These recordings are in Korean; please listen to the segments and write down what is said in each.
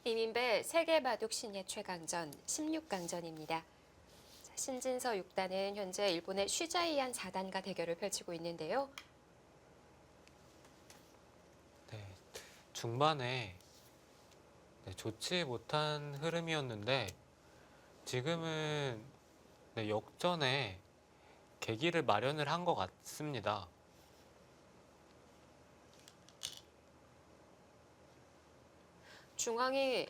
비민배 세계바둑 신예 최강전 16강전입니다. 신진서 6단은 현재 일본의 슈자이안 4단과 대결을 펼치고 있는데요. 네, 중반에 좋지 못한 흐름이었는데 지금은 역전에 계기를 마련을 한 것 같습니다. 중앙이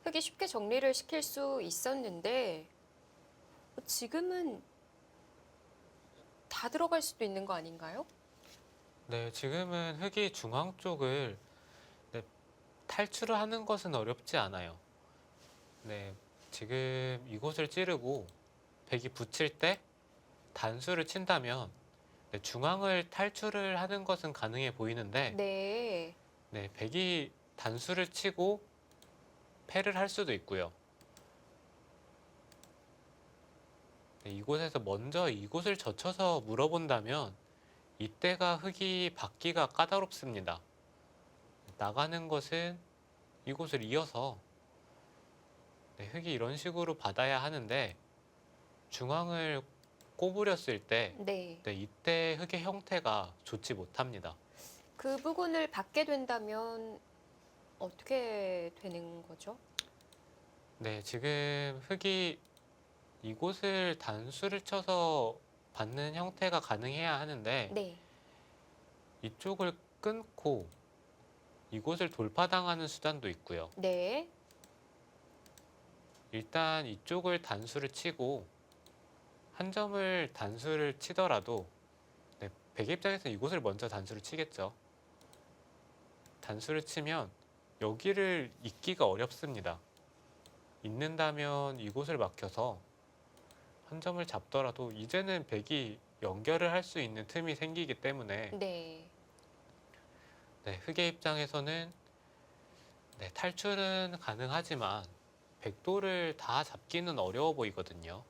흙이 쉽게 정리를 시킬 수 있었는데 지금은 다 들어갈 수도 있는 거 아닌가요? 네, 지금은 흑이 중앙 쪽을 탈출을 하는 것은 어렵지 않아요. 네, 지금 이곳을 찌르고 백이 붙일 때 단수를 친다면 중앙을 탈출을 하는 것은 가능해 보이는데 네. 백이 단수를 치고 패를 할 수도 있고요. 이곳에서 먼저 이곳을 젖혀서 물어본다면 이때가 흙이 받기가 까다롭습니다. 나가는 것은 이곳을 이어서 흙이 이런 식으로 받아야 하는데 중앙을 꼬부렸을 때 네. 이때 흙의 형태가 좋지 못합니다. 그 부분을 받게 된다면 어떻게 되는 거죠? 네, 지금 흙이 이곳을 단수를 쳐서 받는 형태가 가능해야 하는데 네. 이쪽을 끊고 이곳을 돌파당하는 수단도 있고요. 네. 일단 이쪽을 단수를 치고 한 점을 단수를 치더라도 백의 입장에서 이곳을 먼저 단수를 치겠죠. 단수를 치면 여기를 잇기가 어렵습니다. 잇는다면 이곳을 막혀서 한 점을 잡더라도 이제는 백이 연결을 할 수 있는 틈이 생기기 때문에 네. 흑의 입장에서는 탈출은 가능하지만 백도를 다 잡기는 어려워 보이거든요.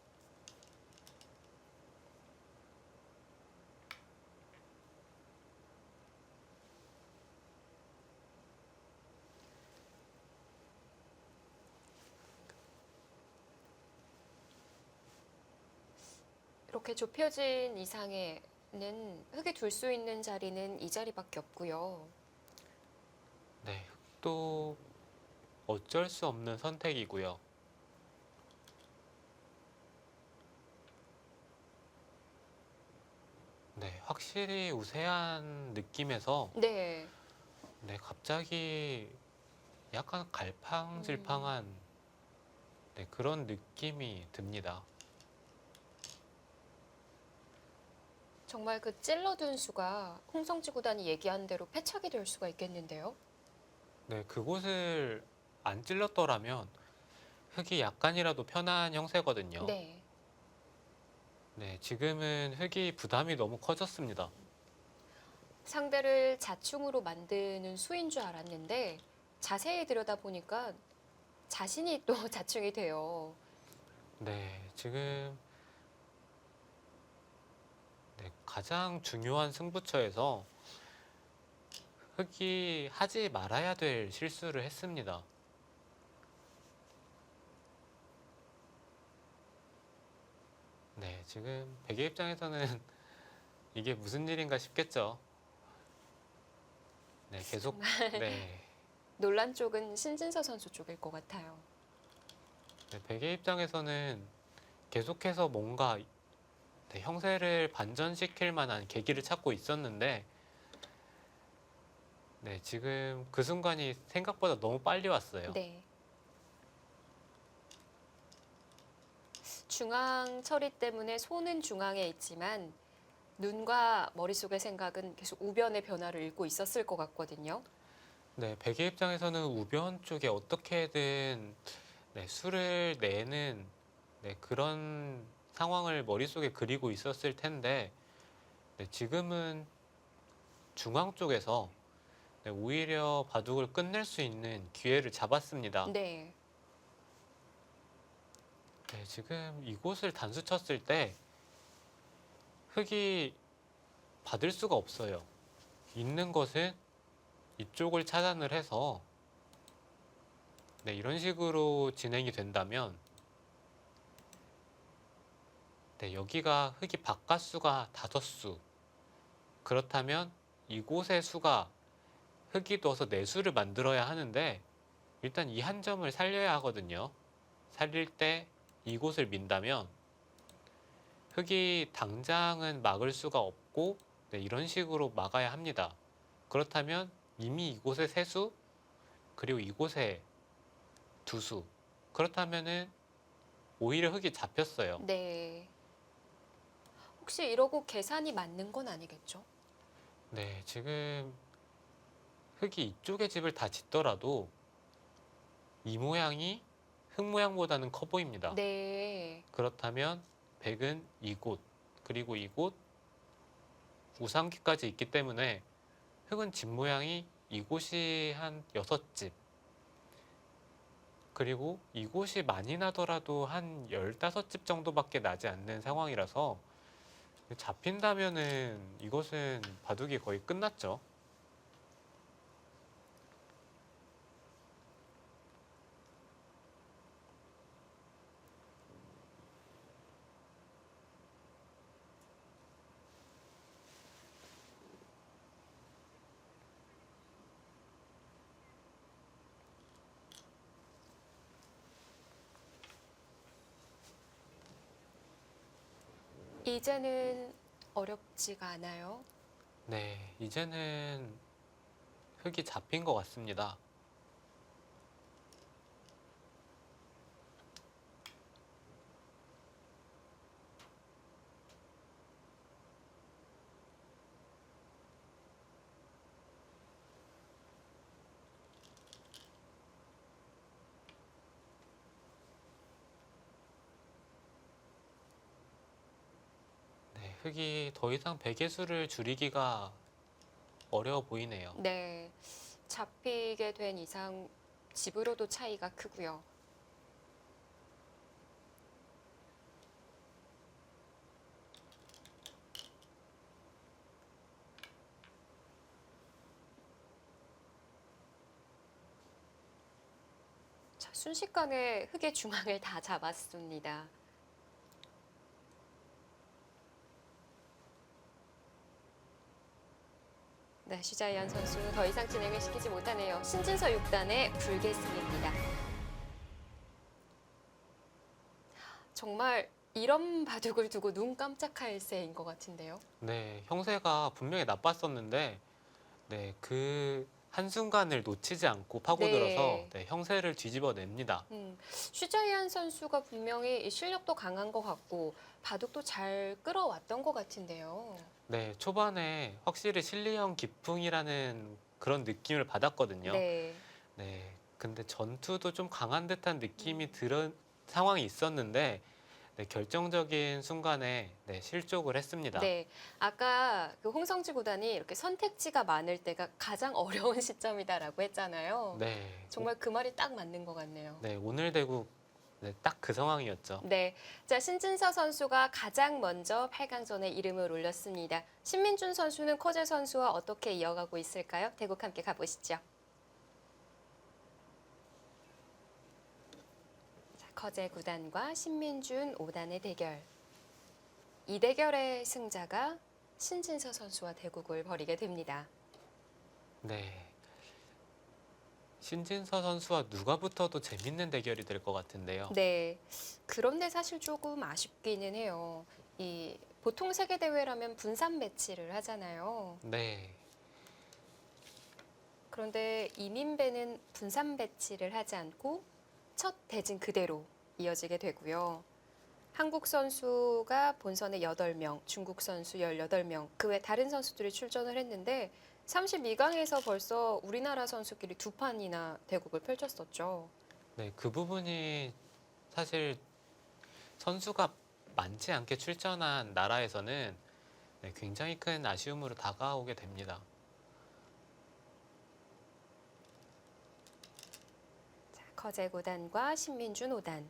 이렇게 좁혀진 이상에는 흙이 둘 수 있는 자리는 이 자리밖에 없고요. 네, 흑도 어쩔 수 없는 선택이고요. 네, 확실히 우세한 느낌에서 네. 갑자기 약간 갈팡질팡한 그런 느낌이 듭니다. 정말 그 찔러둔 수가 홍성지 구단이 얘기한 대로 패착이 될 수가 있겠는데요. 네, 그곳을 안 찔렀더라면 흙이 약간이라도 편한 형세거든요. 네. 네, 지금은 흙이 부담이 너무 커졌습니다. 상대를 자충으로 만드는 수인 줄 알았는데 자세히 들여다보니까 자신이 또 자충이 돼요. 네, 지금 가장 중요한 승부처에서 흙이 하지 말아야 될 실수를 했습니다. 네, 지금 백의 입장에서는 이게 무슨 일인가 싶겠죠. 네, 계속 네, 논란 쪽은 신진서 선수 쪽일 것 같아요. 백의 입장에서는 계속해서 뭔가 형세를 반전시킬 만한 계기를 찾고 있었는데 지금 그 순간이 생각보다 너무 빨리 왔어요. 네. 중앙 처리 때문에 손은 중앙에 있지만 눈과 머릿속의 생각은 계속 우변의 변화를 읽고 있었을 것 같거든요. 네, 백의 입장에서는 우변 쪽에 어떻게든 수를 내는 그런 상황을 머릿속에 그리고 있었을 텐데 지금은 중앙 쪽에서 오히려 바둑을 끝낼 수 있는 기회를 잡았습니다. 네. 지금 이곳을 단수 쳤을 때 흙이 받을 수가 없어요. 있는 것은 이쪽을 차단을 해서 네, 이런 식으로 진행이 된다면 네, 여기가 흙이 바깥수가 5수. 그렇다면 이곳의 수가 흙이 둬서 4수를 만들어야 하는데 일단 이 한 점을 살려야 하거든요. 살릴 때 이곳을 민다면 흙이 당장은 막을 수가 없고 네, 이런 식으로 막아야 합니다. 그렇다면 이미 이곳에 3수 그리고 이곳에 2수. 그렇다면은 오히려 흙이 잡혔어요. 네. 혹시 이러고 계산이 맞는 건 아니겠죠? 네, 지금 흙이 이쪽의 집을 다 짓더라도 이 모양이 흙 모양보다는 커 보입니다. 네. 그렇다면 백은 이곳 그리고 이곳 우상기까지 있기 때문에 흙은 집 모양이 이곳이 한 6집 그리고 이곳이 많이 나더라도 한 15집 정도밖에 나지 않는 상황이라서 잡힌다면은 이것은 바둑이 거의 끝났죠. 이제는 어렵지가 않아요. 네, 이제는 흙이 잡힌 것 같습니다. 네, 흙이 더 이상 백의 수를 줄이기가 어려워 보이네요. 네. 잡히게 된 이상 집으로도 차이가 크고요. 자, 순식간에 흙의 중앙을 다 잡았습니다. 네, 슈자이안 선수 더 이상 진행을 시키지 못하네요. 신진서 6단의 불계승입니다. 정말 이런 바둑을 두고 눈 깜짝할 새인 것 같은데요. 네, 형세가 분명히 나빴었는데, 네, 그 한순간을 놓치지 않고 파고들어서 네. 네, 형세를 뒤집어 냅니다. 슈자이안 선수가 분명히 이 실력도 강한 것 같고 바둑도 잘 끌어왔던 것 같은데요. 네, 초반에 확실히 실리형 기풍이라는 그런 느낌을 받았거든요. 네. 네, 근데 전투도 좀 강한 듯한 느낌이 드는 상황이 있었는데, 네, 결정적인 순간에 네, 실족을 했습니다. 네. 아까 그 홍성지 구단이 이렇게 선택지가 많을 때가 가장 어려운 시점이다라고 했잖아요. 네, 정말 그 말이 딱 맞는 것 같네요. 네, 오늘 대국 네, 딱 그 상황이었죠. 네. 자, 신진서 선수가 가장 먼저 8강전에 이름을 올렸습니다. 신민준 선수는 커제 선수와 어떻게 이어가고 있을까요? 대국 함께 가보시죠. 자, 커제 9단과 신민준 5단의 대결. 이 대결의 승자가 신진서 선수와 대국을 벌이게 됩니다. 네. 신진서 선수와 누가 붙어도 재밌는 대결이 될 것 같은데요. 네. 그런데 사실 조금 아쉽기는 해요. 이 보통 세계 대회라면 분산 배치를 하잖아요. 네. 그런데 이민배는 분산 배치를 하지 않고 첫 대진 그대로 이어지게 되고요. 한국 선수가 본선에 8명, 중국 선수 18명, 그 외 다른 선수들이 출전을 했는데 32강에서 벌써 우리나라 선수끼리 2판이나 대국을 펼쳤었죠. 네, 그 부분이 사실 선수가 많지 않게 출전한 나라에서는 네, 굉장히 큰 아쉬움으로 다가오게 됩니다. 자, 커제 9단과 신민준 5단.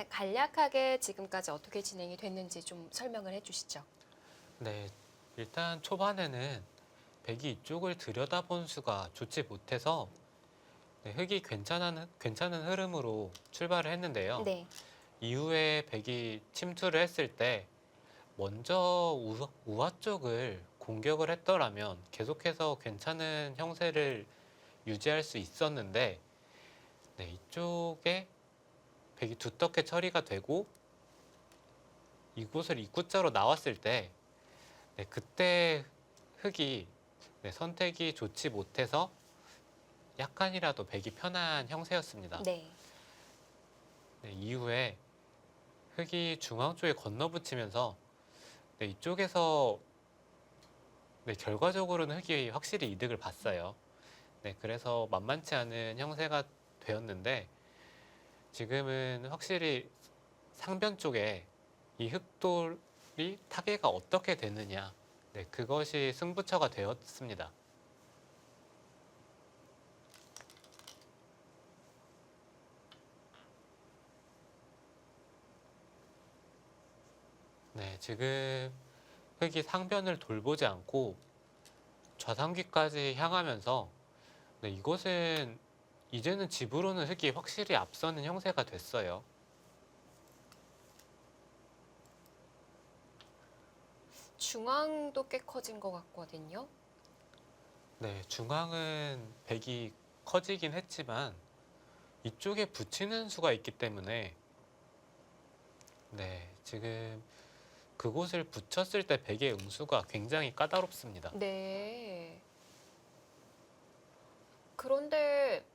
간략하게 지금까지 어떻게 진행이 됐는지 좀 설명을 해주시죠. 네, 일단 초반에는 백이 이쪽을 들여다본 수가 좋지 못해서 네, 흙이 괜찮은 흐름으로 출발을 했는데요. 네. 이후에 백이 침투를 했을 때 먼저 우화 쪽을 공격을 했더라면 계속해서 괜찮은 형세를 유지할 수 있었는데, 네, 이쪽에 백이 두텁게 처리가 되고 이곳을 입구자로 나왔을 때, 네, 그때 흙이, 네, 선택이 좋지 못해서 약간이라도 백이 편한 형세였습니다. 네. 네, 이후에 흙이 중앙 쪽에 건너붙이면서, 네, 이쪽에서, 네, 결과적으로는 흙이 확실히 이득을 봤어요. 네, 그래서 만만치 않은 형세가 되었는데, 지금은 확실히 상변 쪽에 이 흙돌이 타개가 어떻게 되느냐, 네, 그것이 승부처가 되었습니다. 네, 지금 흙이 상변을 돌보지 않고 좌상귀까지 향하면서, 네, 이것은 이제는 집으로는 흙이 확실히 앞서는 형세가 됐어요. 중앙도 꽤 커진 것 같거든요. 네, 중앙은 백이 커지긴 했지만 이쪽에 붙이는 수가 있기 때문에, 네, 지금 그곳을 붙였을 때 백의 응수가 굉장히 까다롭습니다. 네. 그런데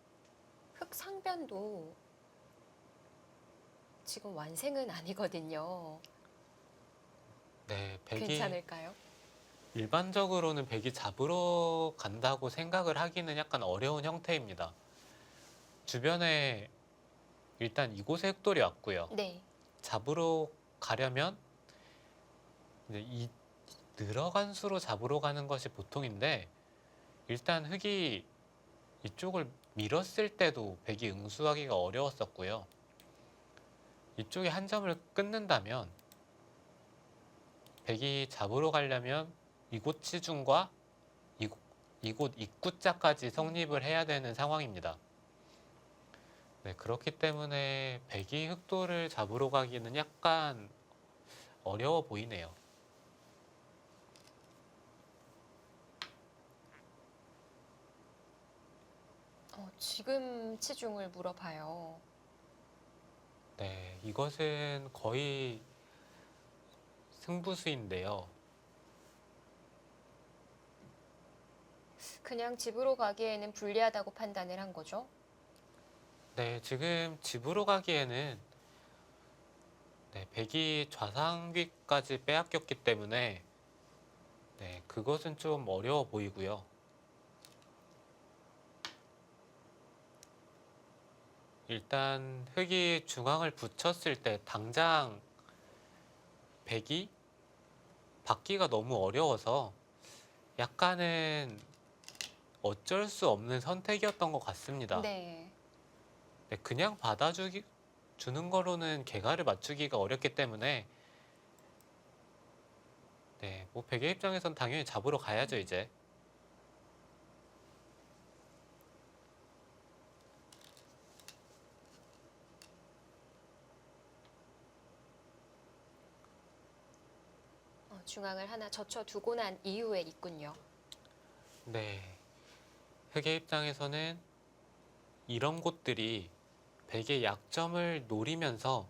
흙상변도 지금 완생은 아니거든요. 네, 백이 괜찮을까요? 일반적으로는 백이 잡으러 간다고 생각을 하기는 약간 어려운 형태입니다. 주변에 일단 이곳에 흙돌이 왔고요. 네. 잡으러 가려면 이제 이 늘어간 수로 잡으러 가는 것이 보통인데, 일단 흙이 이쪽을 밀었을 때도 백이 응수하기가 어려웠었고요. 이쪽에 한 점을 끊는다면 백이 잡으러 가려면 이곳 치중과 이곳 입구자까지 성립을 해야 되는 상황입니다. 네, 그렇기 때문에 백이 흑돌을 잡으러 가기는 약간 어려워 보이네요. 지금 치중을 물어봐요. 네, 이것은 거의 승부수인데요. 그냥 집으로 가기에는 불리하다고 판단을 한 거죠? 네, 지금 집으로 가기에는, 네, 백이 좌상귀까지 빼앗겼기 때문에, 네, 그것은 좀 어려워 보이고요. 일단 흙이 중앙을 붙였을 때 당장 백이 받기가 너무 어려워서 약간은 어쩔 수 없는 선택이었던 것 같습니다. 네. 네, 그냥 주는 거로는 개가를 맞추기가 어렵기 때문에, 네, 뭐 백의 입장에선 당연히 잡으러 가야죠, 이제. 중앙을 하나 젖혀두고 난 이후에 있군요. 네, 흑의 입장에서는 이런 곳들이 백의 약점을 노리면서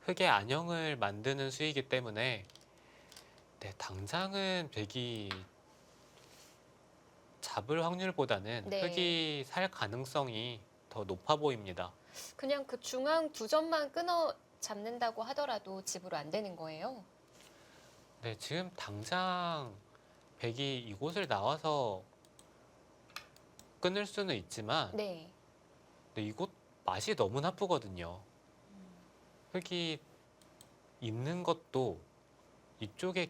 흑의 안형을 만드는 수이기 때문에, 네, 당장은 백이 잡을 확률보다는 네. 흑이 살 가능성이 더 높아 보입니다. 그냥 그 중앙 두 점만 끊어 잡는다고 하더라도 집으로 안 되는 거예요? 네, 지금 당장 백이 이곳을 나와서 끊을 수는 있지만, 네. 네, 이곳 맛이 너무 나쁘거든요. 흙이 있는 것도 이쪽에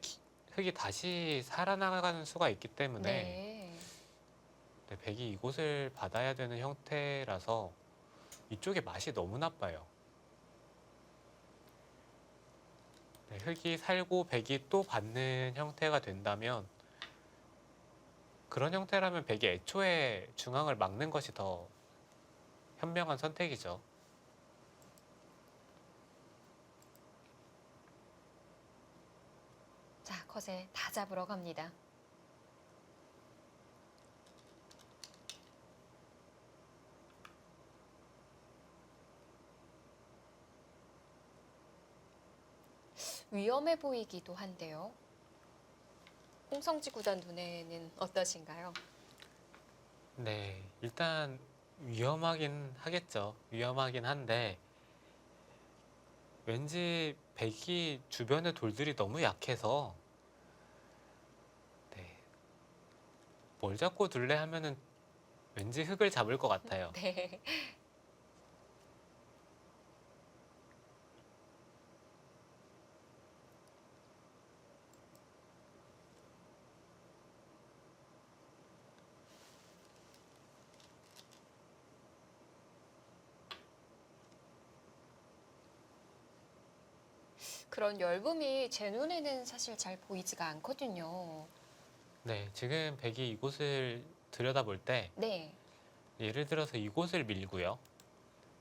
흙이 다시 살아나가는 수가 있기 때문에, 네. 네, 백이 이곳을 받아야 되는 형태라서 이쪽에 맛이 너무 나빠요. 네, 흙이 살고 백이 또 받는 형태가 된다면, 그런 형태라면 백이 애초에 중앙을 막는 것이 더 현명한 선택이죠. 자, 컷에 다 잡으러 갑니다. 위험해 보이기도 한데요. 홍성지 구단 눈에는 어떠신가요? 네, 일단 위험하긴 하겠죠. 위험하긴 한데 왠지 백이 주변의 돌들이 너무 약해서 네, 뭘 잡고 둘래 하면은 왠지 흙을 잡을 것 같아요. 네. 그런 열붐이 제 눈에는 사실 잘 보이지가 않거든요. 네, 지금 백이 이곳을 들여다볼 때 네. 예를 들어서 이곳을 밀고요.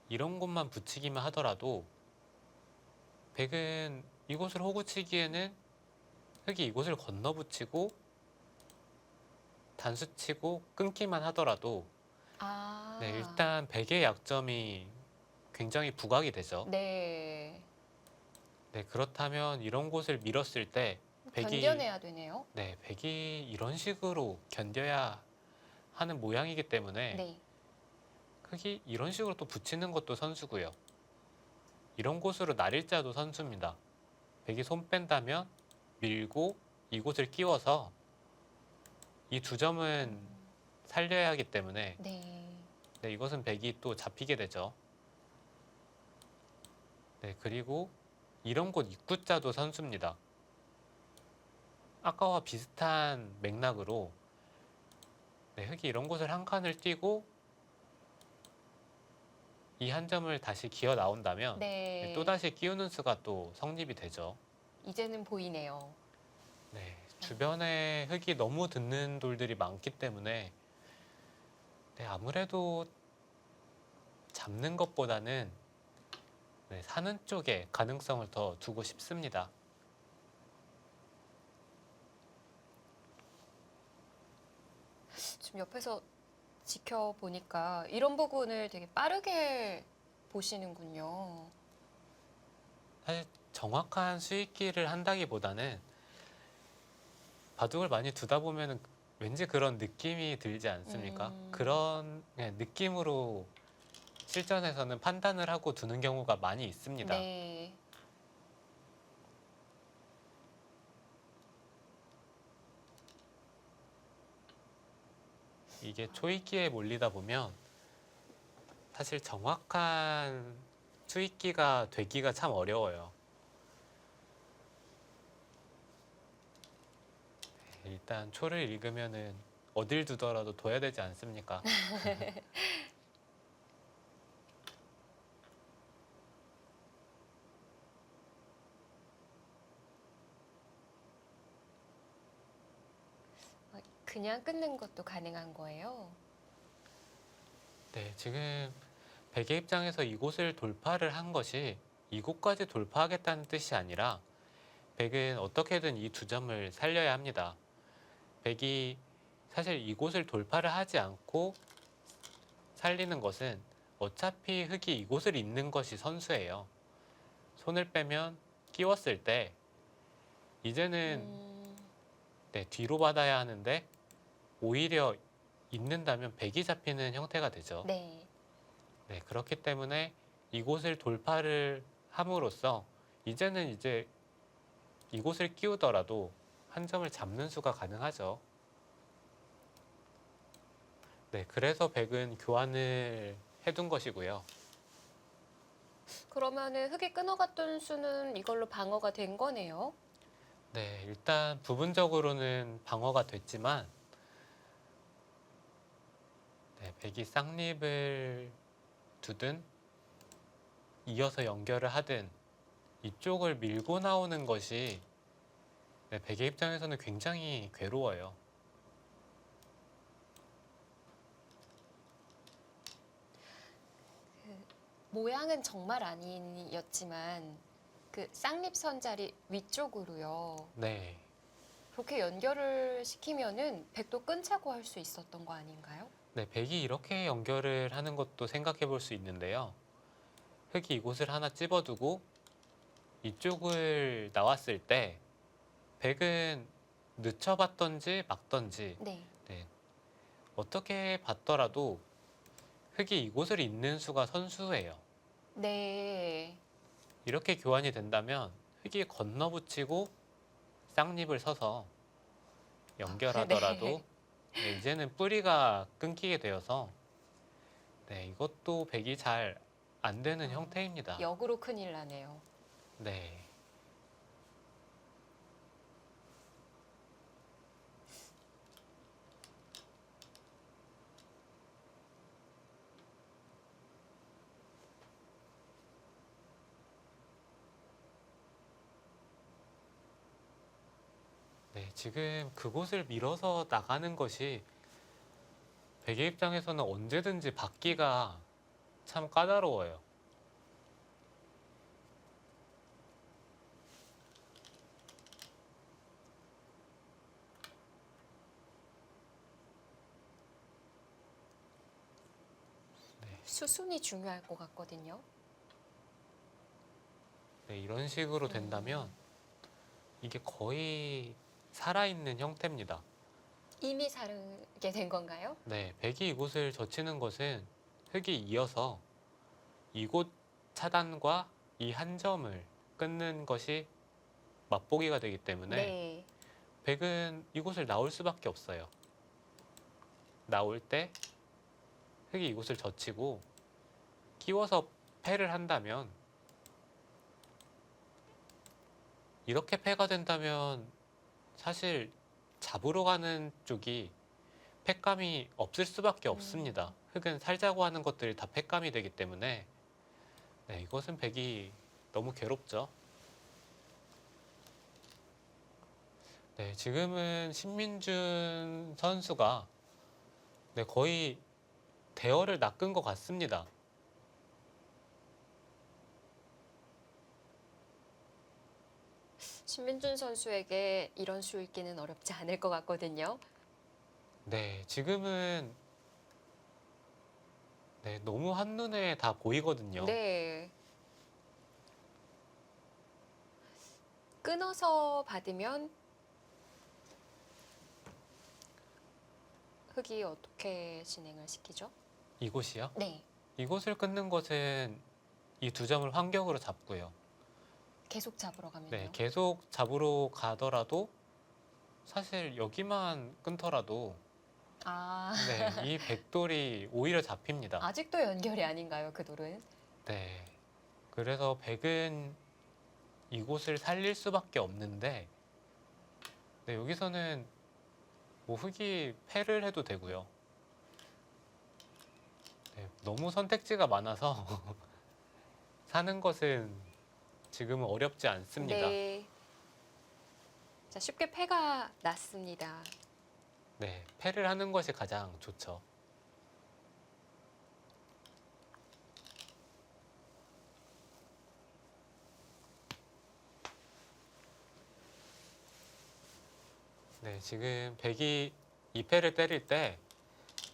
이런 곳만 붙이기만 하더라도 백은 이곳을 호구치기에는 흙이 이곳을 건너 붙이고 단수치고 끊기만 하더라도 네, 아, 일단 백의 약점이 굉장히 부각이 되죠. 네. 네, 그렇다면 이런 곳을 밀었을 때 백이 견뎌내야 되네요. 네, 백이 이런 식으로 견뎌야 하는 모양이기 때문에 네. 흙이 이런 식으로 또 붙이는 것도 선수고요. 이런 곳으로 날일자도 선수입니다. 백이 손 뺀다면 밀고 이곳을 끼워서 이 두 점은 살려야 하기 때문에 네. 네, 이것은 백이 또 잡히게 되죠. 네, 그리고 이런 곳 입구자도 선수입니다. 아까와 비슷한 맥락으로 네, 흙이 이런 곳을 한 칸을 띄고 이 한 점을 다시 기어 나온다면 네. 또다시 끼우는 수가 또 성립이 되죠. 이제는 보이네요. 네, 주변에 흙이 너무 듣는 돌들이 많기 때문에 네, 아무래도 잡는 것보다는 네, 사는 쪽에 가능성을 더 두고 싶습니다. 지금 옆에서 지켜보니까 이런 부분을 되게 빠르게 보시는군요. 사실 정확한 수익기를 한다기보다는 바둑을 많이 두다 보면은 왠지 그런 느낌이 들지 않습니까? 그런 그냥 느낌으로 실전에서는 판단을 하고 두는 경우가 많이 있습니다. 네. 이게 초익기에 몰리다 보면 사실 정확한 수익기가 되기가 참 어려워요. 일단 초를 읽으면은 어딜 두더라도 둬야 되지 않습니까? 그냥 끊는 것도 가능한 거예요. 네, 지금 백의 입장에서 이곳을 돌파를 한 것이 이곳까지 돌파하겠다는 뜻이 아니라 백은 어떻게든 이 두 점을 살려야 합니다. 백이 사실 이곳을 돌파를 하지 않고 살리는 것은 어차피 흙이 이곳을 잇는 것이 선수예요. 손을 빼면 끼웠을 때 이제는 네, 뒤로 받아야 하는데 오히려 잇는다면 백이 잡히는 형태가 되죠. 네. 네, 그렇기 때문에 이곳을 돌파를 함으로써 이제는 이제 이곳을 끼우더라도 한 점을 잡는 수가 가능하죠. 네, 그래서 백은 교환을 해둔 것이고요. 그러면은 흙이 끊어갔던 수는 이걸로 방어가 된 거네요. 네, 일단 부분적으로는 방어가 됐지만 네, 백이 쌍립을 두든 이어서 연결을 하든 이쪽을 밀고 나오는 것이 네, 백의 입장에서는 굉장히 괴로워요. 모양은 정말 아니었지만 그 쌍립선 자리 위쪽으로요. 네. 그렇게 연결을 시키면은 백도 끈차고 할 수 있었던 거 아닌가요? 네, 백이 이렇게 연결을 하는 것도 생각해 볼 수 있는데요. 흙이 이곳을 하나 찝어두고 이쪽을 나왔을 때 백은 늦춰봤던지 막던지 네. 네, 어떻게 봤더라도 흙이 이곳을 잇는 수가 선수예요. 네. 이렇게 교환이 된다면 흙이 건너붙이고 쌍립을 서서 연결하더라도 네. 네, 이제는 뿌리가 끊기게 되어서 네, 이것도 백이 잘 안 되는 형태입니다. 역으로 큰일 나네요. 네. 네, 지금 그곳을 밀어서 나가는 것이 백의 입장에서는 언제든지 받기가 참 까다로워요. 네, 수순이 중요할 것 같거든요. 네, 이런 식으로 된다면 이게 거의 살아있는 형태입니다. 이미 사르게 된 건가요? 네, 백이 이곳을 젖히는 것은 흙이 이어서 이곳 차단과 이 한 점을 끊는 것이 맛보기가 되기 때문에 네. 백은 이곳을 나올 수밖에 없어요. 나올 때 흙이 이곳을 젖히고 끼워서 패를 한다면 이렇게 패가 된다면 사실 잡으러 가는 쪽이 팩감이 없을 수밖에 없습니다. 흙은 살자고 하는 것들이 다 팩감이 되기 때문에 네, 이것은 백이 너무 괴롭죠. 네, 지금은 신민준 선수가 네, 거의 대어를 낚은 것 같습니다. 신민준 선수에게 이런 수 읽기는 어렵지 않을 것 같거든요. 네, 지금은 네, 너무 한눈에 다 보이거든요. 네. 끊어서 받으면 흙이 어떻게 진행을 시키죠? 이곳이요? 네. 이곳을 끊는 것은 이 두 점을 환경으로 잡고요. 계속 잡으러 가면요. 네, 계속 잡으러 가더라도 사실 여기만 끊더라도 아, 네, 이 백돌이 오히려 잡힙니다. 아직도 연결이 아닌가요, 그 돌은? 네, 그래서 백은 이곳을 살릴 수밖에 없는데 네, 여기서는 뭐 흙이 패를 해도 되고요. 네, 너무 선택지가 많아서 사는 것은 지금은 어렵지 않습니다. 네. 자, 쉽게 패가 났습니다. 네, 패를 하는 것이 가장 좋죠. 네, 지금 백이 이 패를 때릴 때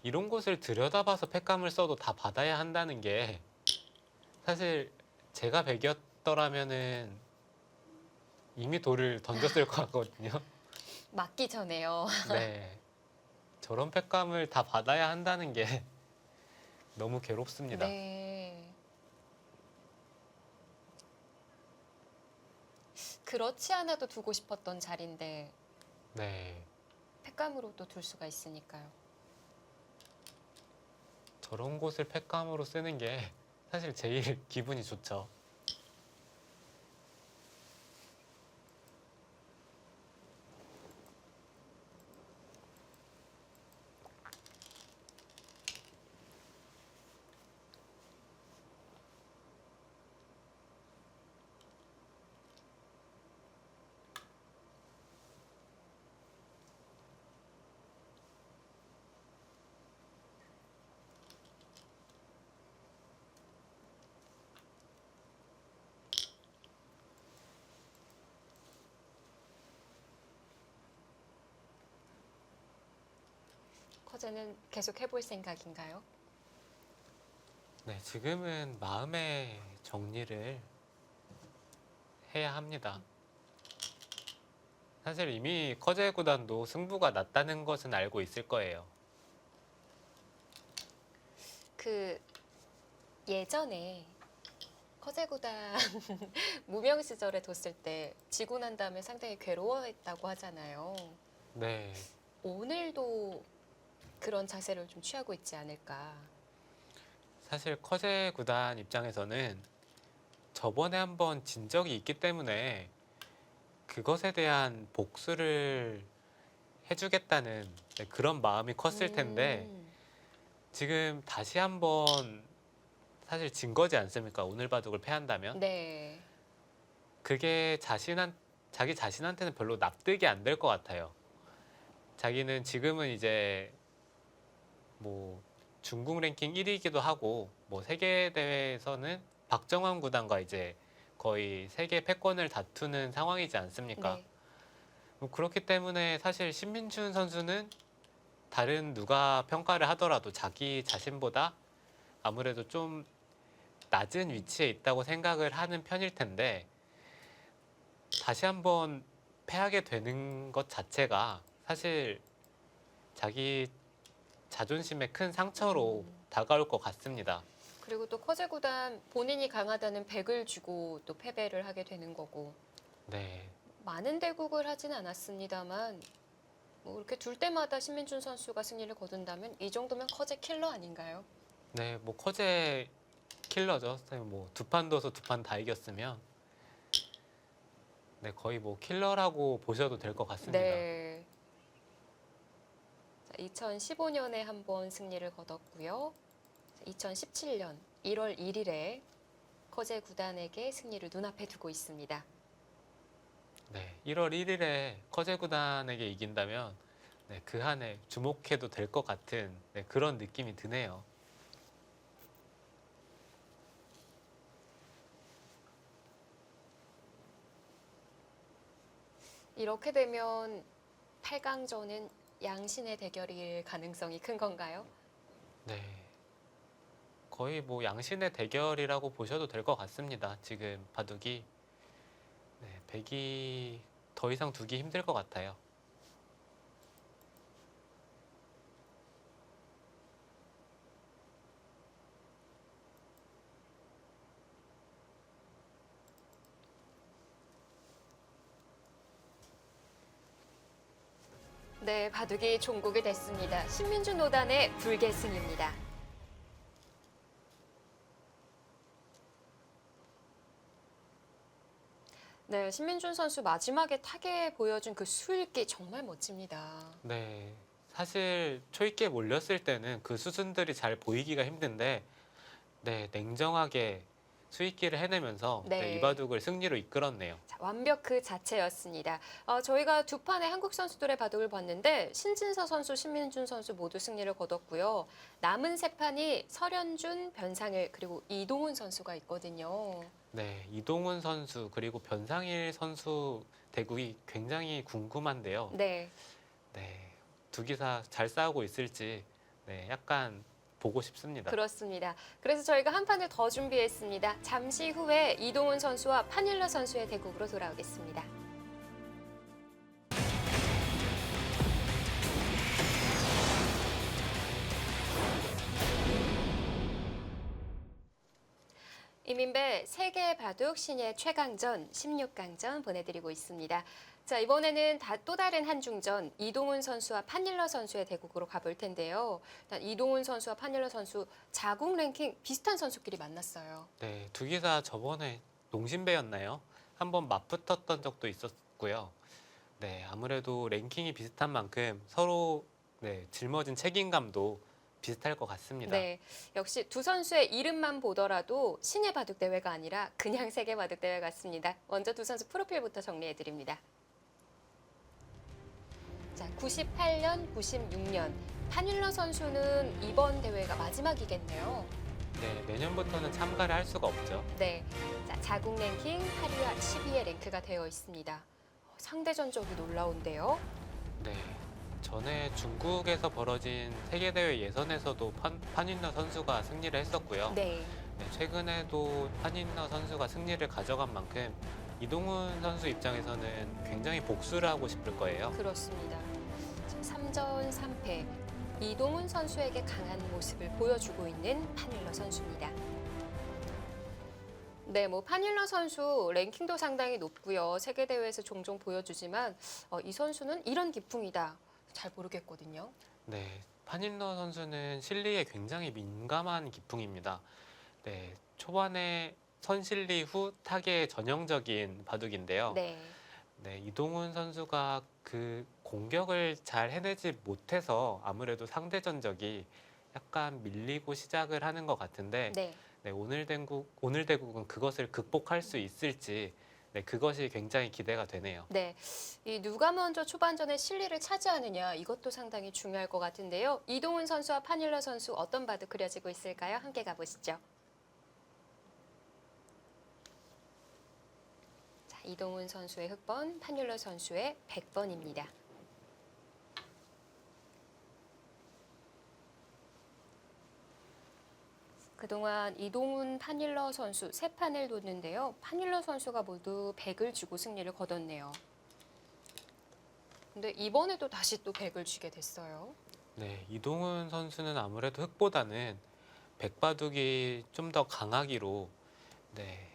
이런 곳을 들여다봐서 패감을 써도 다 받아야 한다는 게 사실 제가 백이었더라면은 이미 돌을 던졌을 것 같거든요. 맞기 전에요. 네, 저런 패감을 다 받아야 한다는 게 너무 괴롭습니다. 네. 그렇지 않아도 두고 싶었던 자리인데 네, 팩감으로도 둘 수가 있으니까요. 저런 곳을 패감으로 쓰는 게 사실 제일 기분이 좋죠. 커제는 계속 해볼 생각인가요? 네, 지금은 마음의 정리를 해야 합니다. 사실 이미 커제 구단도 승부가 났다는 것은 알고 있을 거예요. 그 예전에 커제 구단 무명 시절에 뒀을 때 지고 난 다음에 상당히 괴로워했다고 하잖아요. 네, 오늘도 그런 자세를 좀 취하고 있지 않을까. 사실 커제 구단 입장에서는 저번에 한번 진 적이 있기 때문에 그것에 대한 복수를 해주겠다는 그런 마음이 컸을 텐데 지금 다시 한번 사실 진 거지 않습니까? 오늘 바둑을 패한다면 네. 그게 자기 자신한테는 별로 납득이 안 될 것 같아요. 자기는 지금은 이제 뭐 중국 랭킹 1위이기도 하고 뭐 세계 대회에서는 박정환 구단과 이제 거의 세계 패권을 다투는 상황이지 않습니까? 네. 뭐 그렇기 때문에 사실 신민준 선수는 다른 누가 평가를 하더라도 자기 자신보다 아무래도 좀 낮은 위치에 있다고 생각을 하는 편일 텐데 다시 한번 패하게 되는 것 자체가 사실 자기 자존심에 큰 상처로 다가올 것 같습니다. 그리고 또 커제 구단 본인이 강하다는 100을 주고 또 패배를 하게 되는 거고 네, 많은 대국을 하진 않았습니다만 뭐 이렇게 둘 때마다 신민준 선수가 승리를 거둔다면 이 정도면 커제 킬러 아닌가요? 네, 뭐 커제 킬러죠. 뭐 두 판 둬서 두 판 다 이겼으면 네, 거의 뭐 킬러라고 보셔도 될 것 같습니다. 네. 2015년에 한 번 승리를 거뒀고요. 2017년 1월 1일에 커제 구단에게 승리를 눈앞에 두고 있습니다. 네, 1월 1일에 커제 구단에게 이긴다면 네, 그 한 해 주목해도 될 것 같은 네, 그런 느낌이 드네요. 이렇게 되면 8강전은 양신의 대결일 가능성이 큰 건가요? 네, 거의 뭐 양신의 대결이라고 보셔도 될 것 같습니다. 지금 바둑이 네, 백이 더 이상 두기 힘들 것 같아요. 네, 바둑이 종국이 됐습니다. 신민준 오단의 불계승입니다. 네, 신민준 선수 마지막에 타겟 보여준 그 수읽기 정말 멋집니다. 네, 사실 초입기에 몰렸을 때는 그 수순들이 잘 보이기가 힘든데 네, 냉정하게 수익기를 해내면서 네. 네, 이 바둑을 승리로 이끌었네요. 자, 완벽 그 자체였습니다. 저희가 두 판의 한국 선수들의 바둑을 봤는데 신진서 선수, 신민준 선수 모두 승리를 거뒀고요. 남은 세 판이 설현준, 변상일 그리고 이동훈 선수가 있거든요. 네, 이동훈 선수 그리고 변상일 선수 대국이 굉장히 궁금한데요. 네. 네, 두 기사 잘 싸우고 있을지 네, 약간 보고 싶습니다. 그렇습니다. 그래서 저희가 한 판을 더 준비했습니다. 잠시 후에 이동훈 선수와 판일러 선수의 대국으로 돌아오겠습니다. 이민배 세계 바둑 신예 최강전 16강전 보내드리고 있습니다. 자, 이번에는 또 다른 한중전 이동훈 선수와 판일러 선수의 대국으로 가볼 텐데요. 일단 이동훈 선수와 판일러 선수 자국 랭킹 비슷한 선수끼리 만났어요. 네, 두 기사 저번에 농심배였나요? 한번 맞붙었던 적도 있었고요. 네, 아무래도 랭킹이 비슷한 만큼 서로 네, 짊어진 책임감도 비슷할 것 같습니다. 네, 역시 두 선수의 이름만 보더라도 신예 바둑 대회가 아니라 그냥 세계 바둑 대회 같습니다. 먼저 두 선수 프로필부터 정리해 드립니다. 자, 98년, 96년 판일러 선수는 이번 대회가 마지막이겠네요. 네, 내년부터는 참가를 할 수가 없죠. 네, 자, 자국 랭킹 8위와 12위의 랭크가 되어 있습니다. 상대 전적이 놀라운데요. 네, 전에 중국에서 벌어진 세계대회 예선에서도 판윈러 선수가 승리를 했었고요. 네. 네, 최근에도 판윈러 선수가 승리를 가져간 만큼 이동훈 선수 입장에서는 굉장히 복수를 하고 싶을 거예요. 그렇습니다. 3전 3패. 이동훈 선수에게 강한 모습을 보여주고 있는 판일러 선수입니다. 네, 판일러 선수 랭킹도 상당히 높고요. 세계 대회에서 종종 보여주지만 이 선수는 이런 기풍이다. 잘 모르겠거든요. 네, 판윈러 선수는 실리에 굉장히 민감한 기풍입니다. 네, 초반에 선실리 후 타계에 전형적인 바둑인데요. 네. 네, 이동훈 선수가 그 공격을 잘 해내지 못해서 아무래도 상대 전적이 약간 밀리고 시작을 하는 것 같은데, 네. 네, 오늘 대국은 그것을 극복할 수 있을지, 네, 그것이 굉장히 기대가 되네요. 네. 이 누가 먼저 초반전에 실리를 차지하느냐 이것도 상당히 중요할 것 같은데요. 이동훈 선수와 판일러 선수 어떤 바둑 그려지고 있을까요? 함께 가보시죠. 자, 이동훈 선수의 흑번, 판일러 선수의 100번입니다. 그동안 이동훈, 판일러 선수 세 판을 뒀는데요. 판일러 선수가 모두 100을 주고 승리를 거뒀네요. 근데 이번에도 다시 또 100을 주게 됐어요. 네, 이동훈 선수는 아무래도 흑보다는 백바둑이 좀 더 강하기로, 네,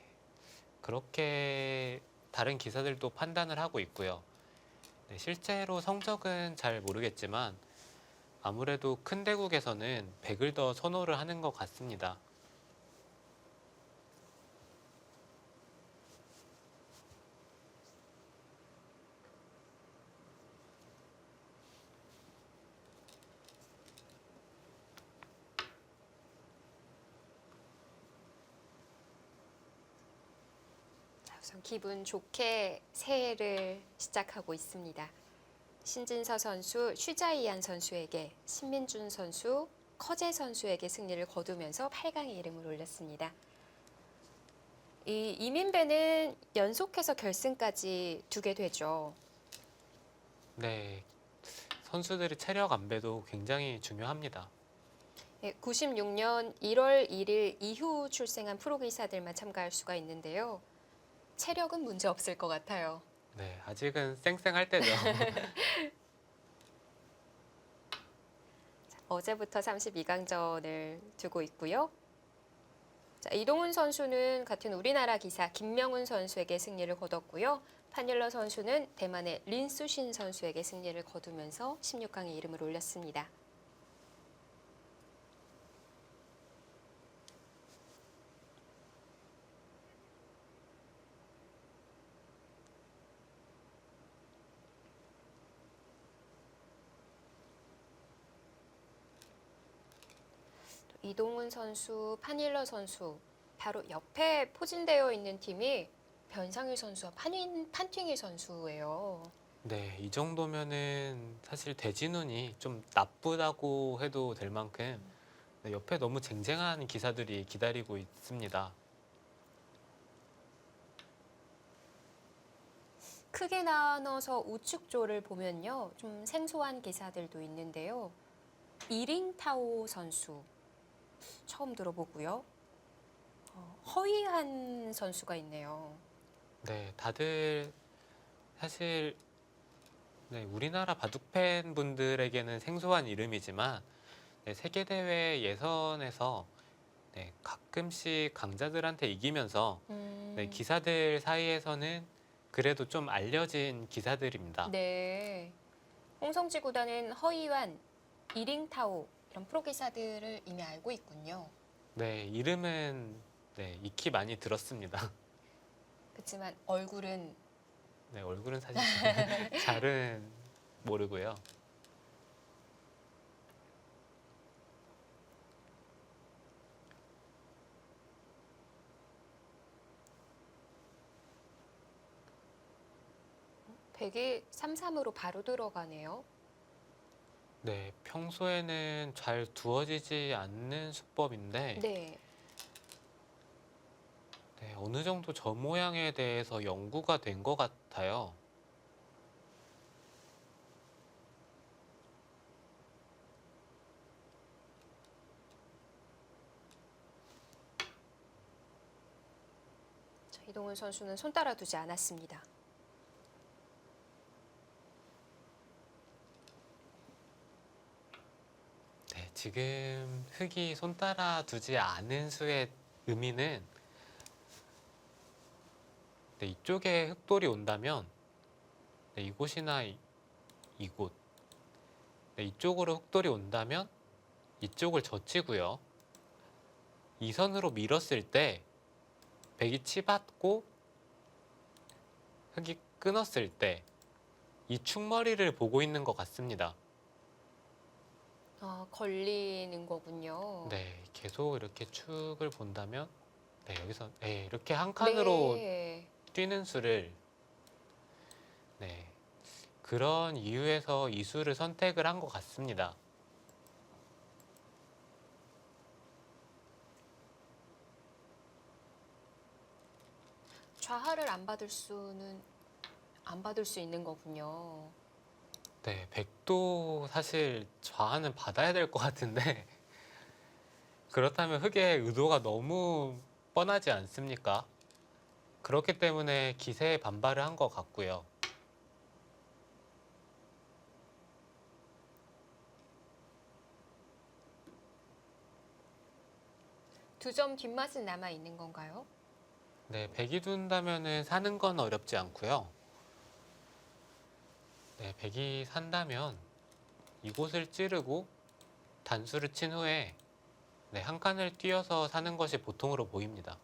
그렇게 다른 기사들도 판단을 하고 있고요. 네, 실제로 성적은 잘 모르겠지만 아무래도 큰 대국에서는 백을 더 선호를 하는 것 같습니다. 자, 우선 기분 좋게 새해를 시작하고 있습니다. 신진서 선수, 슈자이안 선수에게, 신민준 선수, 커제 선수에게 승리를 거두면서 8강에 이름을 올렸습니다. 이 이민배는 연속해서 결승까지 두게 되죠. 네, 선수들의 체력 안배도 굉장히 중요합니다. 96년 1월 1일 이후 출생한 프로기사들만 참가할 수가 있는데요. 체력은 문제 없을 것 같아요. 네, 아직은 쌩쌩할 때죠. 어제부터 32강전을 두고 있고요. 자, 이동훈 선수는 같은 우리나라 기사 김명훈 선수에게 승리를 거뒀고요. 판일러 선수는 대만의 린수신 선수에게 승리를 거두면서 16강에 이름을 올렸습니다. 이동훈 선수, 판일러 선수 바로 옆에 포진되어 있는 팀이 변상일 선수와 판팅일 선수예요. 네, 이 정도면은 사실 대진운이 좀 나쁘다고 해도 될 만큼 네, 옆에 너무 쟁쟁한 기사들이 기다리고 있습니다. 크게 나눠서 우측조를 보면요. 좀 생소한 기사들도 있는데요. 이링타오 선수 처음 들어보고요. 허이한 선수가 있네요. 네, 다들 사실 네, 우리나라 바둑 팬 분들에게는 생소한 이름이지만 네, 세계대회 예선에서 네, 가끔씩 강자들한테 이기면서 네, 기사들 사이에서는 그래도 좀 알려진 기사들입니다. 네. 홍성지 구단은 허이완, 이링타오 이런 프로기사들을 이미 알고 있군요. 네, 이름은 네, 익히 많이 들었습니다. 그렇지만 얼굴은 네, 얼굴은 사실 잘은 모르고요. 백이 3-3으로 바로 들어가네요. 네, 평소에는 잘 두어지지 않는 수법인데 네. 네, 어느 정도 저 모양에 대해서 연구가 된 것 같아요. 이동훈 선수는 손 따라 두지 않았습니다. 네, 지금 흙이 손 따라 두지 않은 수의 의미는 네, 이쪽에 흙돌이 온다면 네, 이곳이나 이곳 네, 이쪽으로 흙돌이 온다면 이쪽을 젖히고요. 이 선으로 밀었을 때 백이 치받고 흙이 끊었을 때 이 축머리를 보고 있는 것 같습니다. 걸리는 거군요. 네, 계속 이렇게 축을 본다면 네, 여기서 네, 이렇게 한 칸으로 네. 뛰는 수를 네, 그런 이유에서 이 수를 선택을 한 것 같습니다. 좌하를 안 받을 수는 안 받을 수 있는 거군요. 네, 백도 사실 좌하는 받아야 될 것 같은데 그렇다면 흙의 의도가 너무 뻔하지 않습니까? 그렇기 때문에 기세에 반발을 한 것 같고요. 두 점 뒷맛은 남아 있는 건가요? 네, 백이 둔다면은 사는 건 어렵지 않고요. 네, 백이 산다면 이곳을 찌르고 단수를 친 후에 네, 한 칸을 뛰어서 사는 것이 보통으로 보입니다.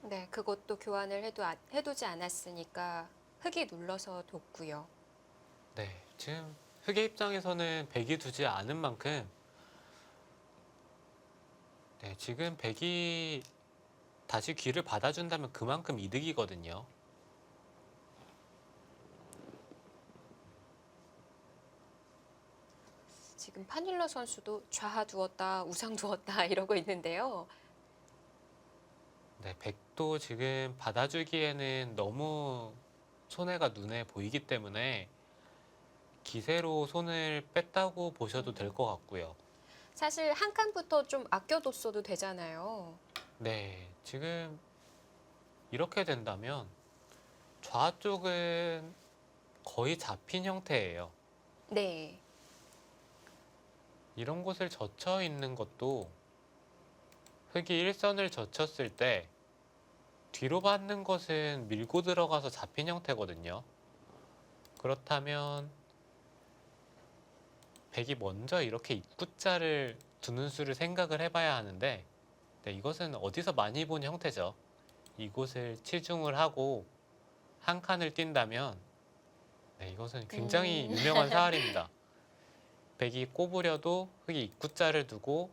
네, 그것도 교환을 해두지 않았으니까 흙이 눌러서 뒀고요. 네, 지금 흑의 입장에서는 백이 두지 않은 만큼 네, 지금 백이 다시 귀를 받아준다면 그만큼 이득이거든요. 지금 파닐러 선수도 좌하 두었다, 우상 두었다 이러고 있는데요. 네, 백도 지금 받아주기에는 너무 손해가 눈에 보이기 때문에 기세로 손을 뺐다고 보셔도 될 것 같고요. 사실 한 칸부터 좀 아껴뒀어도 되잖아요. 네, 지금 이렇게 된다면 좌 쪽은 거의 잡힌 형태예요. 네. 이런 곳을 젖혀 있는 것도 흙이 일선을 젖혔을 때 뒤로 받는 것은 밀고 들어가서 잡힌 형태거든요. 그렇다면 백이 먼저 이렇게 입구자를 두는 수를 생각을 해봐야 하는데 네, 이것은 어디서 많이 본 형태죠. 이곳을 치중을 하고 한 칸을 뛴다면 네, 이것은 굉장히 유명한 사활입니다. 백이 꼬부려도 흙이 입구자를 두고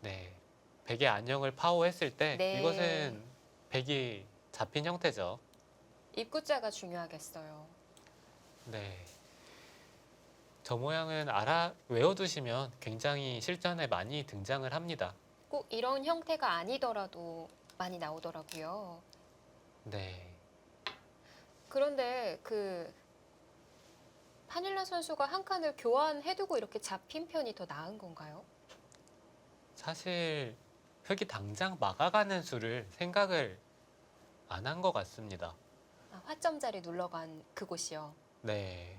네, 백의 안형을 파호했을 때 네. 이것은 백이 잡힌 형태죠. 입구자가 중요하겠어요. 네. 저 모양은 외워두시면 굉장히 실전에 많이 등장을 합니다. 꼭 이런 형태가 아니더라도 많이 나오더라고요. 네. 그런데 파닐라 선수가 한 칸을 교환해두고 이렇게 잡힌 편이 더 나은 건가요? 사실 흙이 당장 막아가는 수를 생각을 안 한 것 같습니다. 화점 자리 눌러간 그곳이요. 네.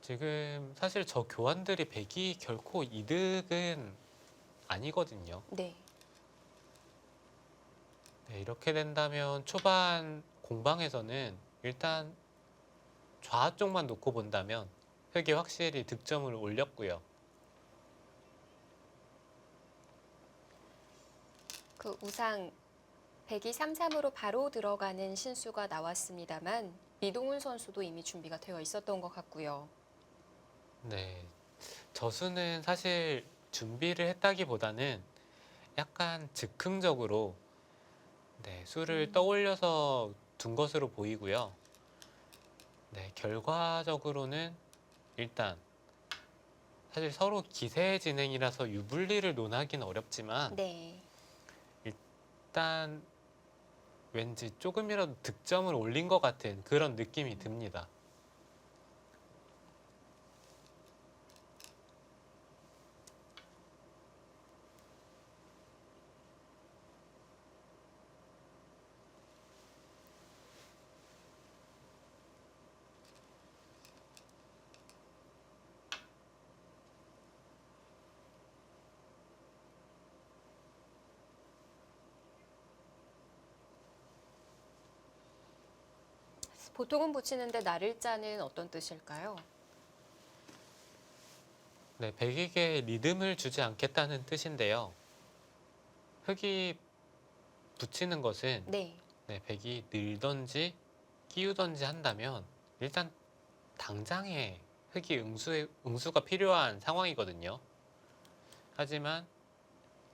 지금 사실 저 교환들이 백이 결코 이득은 아니거든요. 네. 네, 이렇게 된다면 초반 공방에서는 일단 좌 쪽만 놓고 본다면 흙이 확실히 득점을 올렸고요. 우상 백이 3-3으로 바로 들어가는 신수가 나왔습니다만 이동훈 선수도 이미 준비가 되어 있었던 것 같고요. 네. 저수는 사실 준비를 했다기보다는 약간 즉흥적으로 네, 수를 떠올려서 둔 것으로 보이고요. 네, 결과적으로는 일단 사실 서로 기세 진행이라서 유불리를 논하기는 어렵지만 네. 일단 왠지 조금이라도 득점을 올린 것 같은 그런 느낌이 듭니다. 보통은 붙이는데 날일자는 어떤 뜻일까요? 네, 백에게 리듬을 주지 않겠다는 뜻인데요. 흙이 붙이는 것은 네. 네, 백이 늘던지 끼우던지 한다면 일단 당장에 흙이 응수가 필요한 상황이거든요. 하지만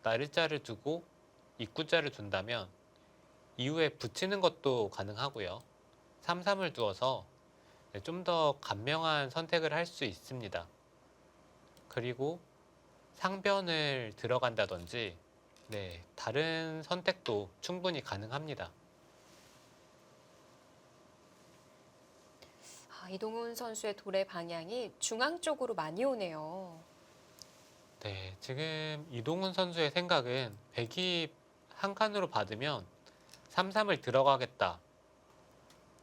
날일자를 두고 입구자를 둔다면 이후에 붙이는 것도 가능하고요. 3-3을 두어서 좀 더 간명한 선택을 할 수 있습니다. 그리고 상변을 들어간다든지 네, 다른 선택도 충분히 가능합니다. 이동훈 선수의 돌의 방향이 중앙 쪽으로 많이 오네요. 네, 지금 이동훈 선수의 생각은 백이 한 칸으로 받으면 3-3을 들어가겠다.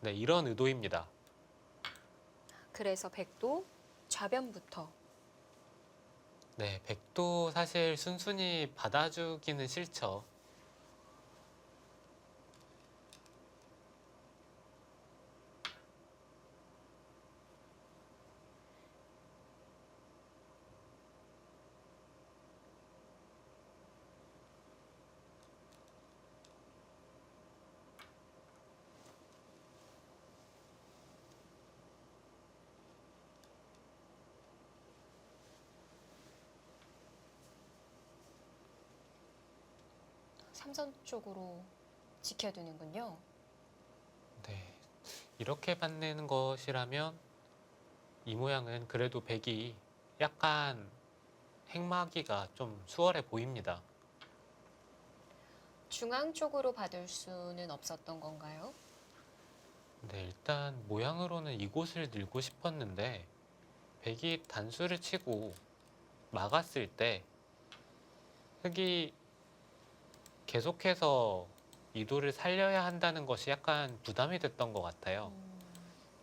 네, 이런 의도입니다. 그래서 백도 좌변부터. 네, 백도 사실 순순히 받아주기는 싫죠. 삼선 쪽으로 지켜두는군요. 네, 이렇게 받는 것이라면 이 모양은 그래도 백이 약간 행마하기가 좀 수월해 보입니다. 중앙 쪽으로 받을 수는 없었던 건가요? 네, 일단 모양으로는 이곳을 늘고 싶었는데 백이 단수를 치고 막았을 때 흙이 계속해서 이도를 살려야 한다는 것이 약간 부담이 됐던 것 같아요.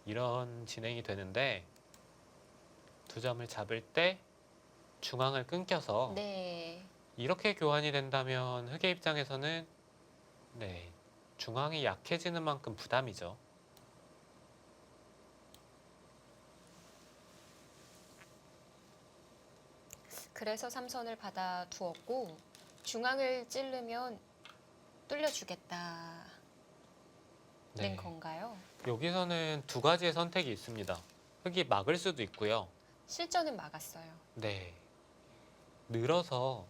이런 진행이 되는데 두 점을 잡을 때 중앙을 끊겨서 네. 이렇게 교환이 된다면 흑의 입장에서는 네, 중앙이 약해지는 만큼 부담이죠. 그래서 삼선을 받아 두었고 중앙을 찌르면 뚫려주겠다는 네, 건가요? 여기서는 두 가지의 선택이 있습니다. 흑이 막을 수도 있고요. 실전은 막았어요. 네, 늘어서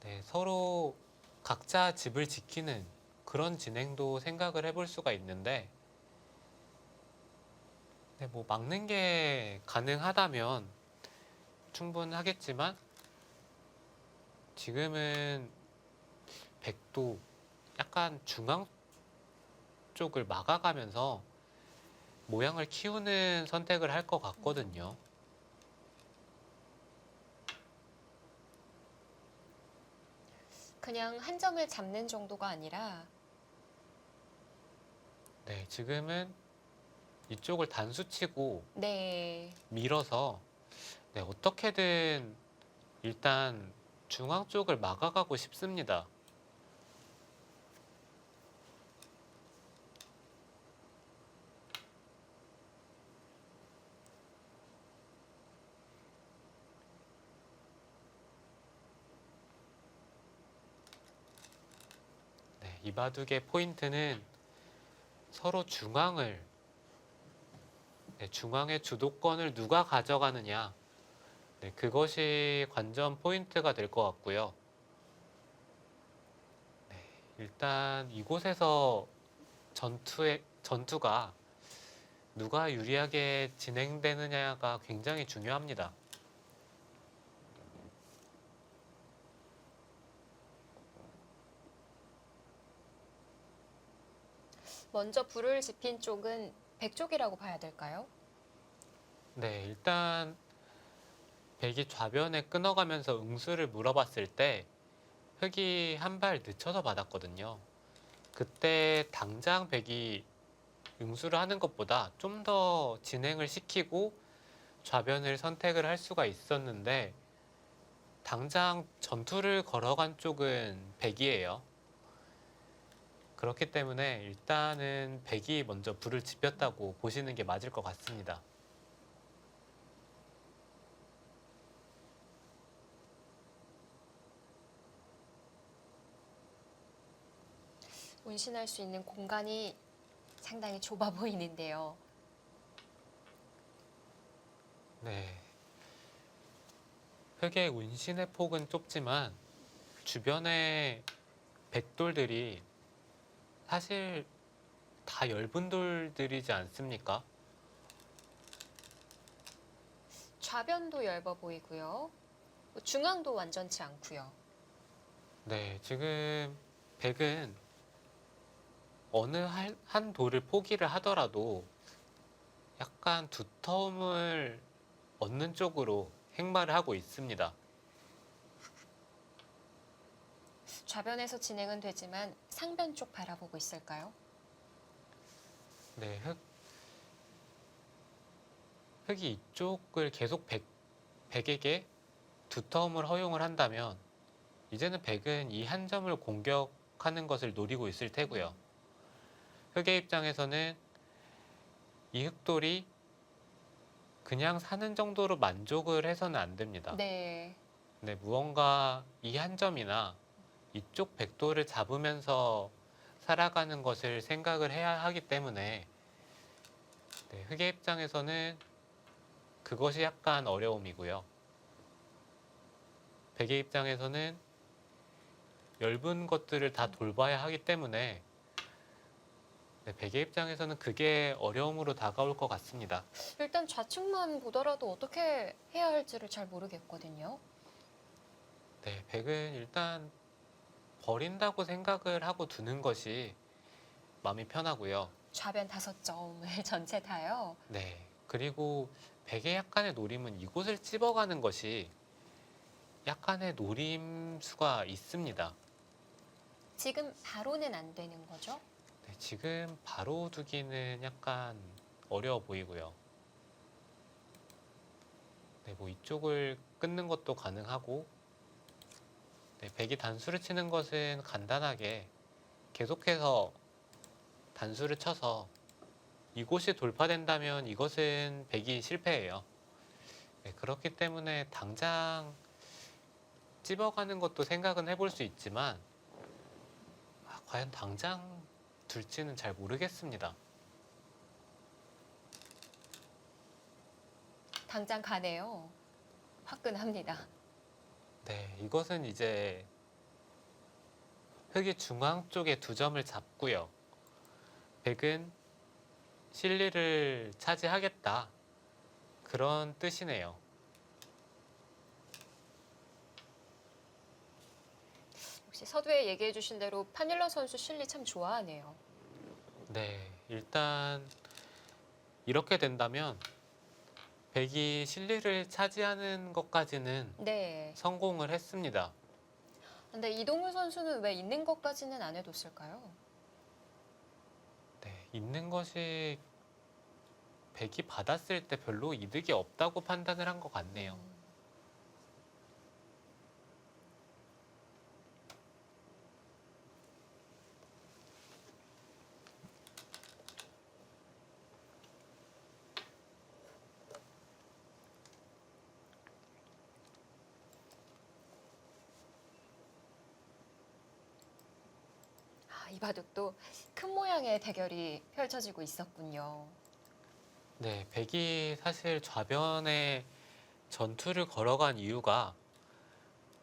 네, 서로 각자 집을 지키는 그런 진행도 생각을 해볼 수가 있는데 네, 뭐 막는 게 가능하다면 충분하겠지만 지금은 백도 약간 중앙 쪽을 막아가면서 모양을 키우는 선택을 할 것 같거든요. 그냥 한 점을 잡는 정도가 아니라 네, 지금은 이쪽을 단수치고 네. 밀어서 네, 어떻게든 일단 중앙 쪽을 막아가고 싶습니다. 네, 이 바둑의 포인트는 서로 중앙의 주도권을 누가 가져가느냐. 네, 그것이 관전 포인트가 될 것 같고요. 네, 일단 이곳에서 전투가 누가 유리하게 진행되느냐가 굉장히 중요합니다. 먼저 불을 지핀 쪽은 백쪽이라고 봐야 될까요? 네, 일단 백이 좌변에 끊어가면서 응수를 물어봤을 때 흑이 한 발 늦춰서 받았거든요. 그때 당장 백이 응수를 하는 것보다 좀 더 진행을 시키고 좌변을 선택을 할 수가 있었는데 당장 전투를 걸어간 쪽은 백이에요. 그렇기 때문에 일단은 백이 먼저 불을 지폈다고 보시는 게 맞을 것 같습니다. 운신할 수 있는 공간이 상당히 좁아 보이는데요. 네. 흑의 운신의 폭은 좁지만 주변에 백돌들이 사실 다 엷은 돌들이지 않습니까? 좌변도 얇아 보이고요. 중앙도 완전치 않고요. 네, 지금 백은 어느 한 돌을 포기를 하더라도 약간 두터움을 얻는 쪽으로 행마를 하고 있습니다. 좌변에서 진행은 되지만 상변 쪽 바라보고 있을까요? 네, 흑이 이쪽을 계속 백에게 두터움을 허용을 한다면 이제는 백은 이 한 점을 공격하는 것을 노리고 있을 테고요. 흑의 입장에서는 이 흑돌이 그냥 사는 정도로 만족을 해서는 안 됩니다. 네. 네, 무언가 이 한 점이나 이쪽 백돌을 잡으면서 살아가는 것을 생각을 해야 하기 때문에 네, 흑의 입장에서는 그것이 약간 어려움이고요. 백의 입장에서는 엷은 것들을 다 돌봐야 하기 때문에 네, 백의 입장에서는 그게 어려움으로 다가올 것 같습니다. 일단 좌측만 보더라도 어떻게 해야 할지를 잘 모르겠거든요. 네, 백은 일단 버린다고 생각을 하고 두는 것이 마음이 편하고요. 좌변 5점을 전체 다요. 네, 그리고 백의 약간의 노림은 이곳을 찝어가는 것이 약간의 노림수가 있습니다. 지금 바로는 안 되는 거죠? 네, 지금 바로 두기는 약간 어려워 보이고요. 네, 뭐 이쪽을 끊는 것도 가능하고 네, 백이 단수를 치는 것은 간단하게 계속해서 단수를 쳐서 이곳이 돌파된다면 이것은 백이 실패해요. 네, 그렇기 때문에 당장 찝어가는 것도 생각은 해볼 수 있지만 과연 당장 둘지는 잘 모르겠습니다. 당장 가네요. 화끈합니다. 네, 이것은 이제 흑이 중앙 쪽에 2점을 잡고요. 백은 실리를 차지하겠다. 그런 뜻이네요. 혹시 서두에 얘기해 주신 대로 파닐러 선수 실리 참 좋아하네요. 네, 일단 이렇게 된다면 백이 실리를 차지하는 것까지는 네. 성공을 했습니다. 근데 이동우 선수는 왜 있는 것까지는 안 해뒀을까요? 네, 있는 것이 백이 받았을 때 별로 이득이 없다고 판단을 한 것 같네요. 이 바둑도 큰 모양의 대결이 펼쳐지고 있었군요. 네, 백이 사실 좌변에 전투를 걸어간 이유가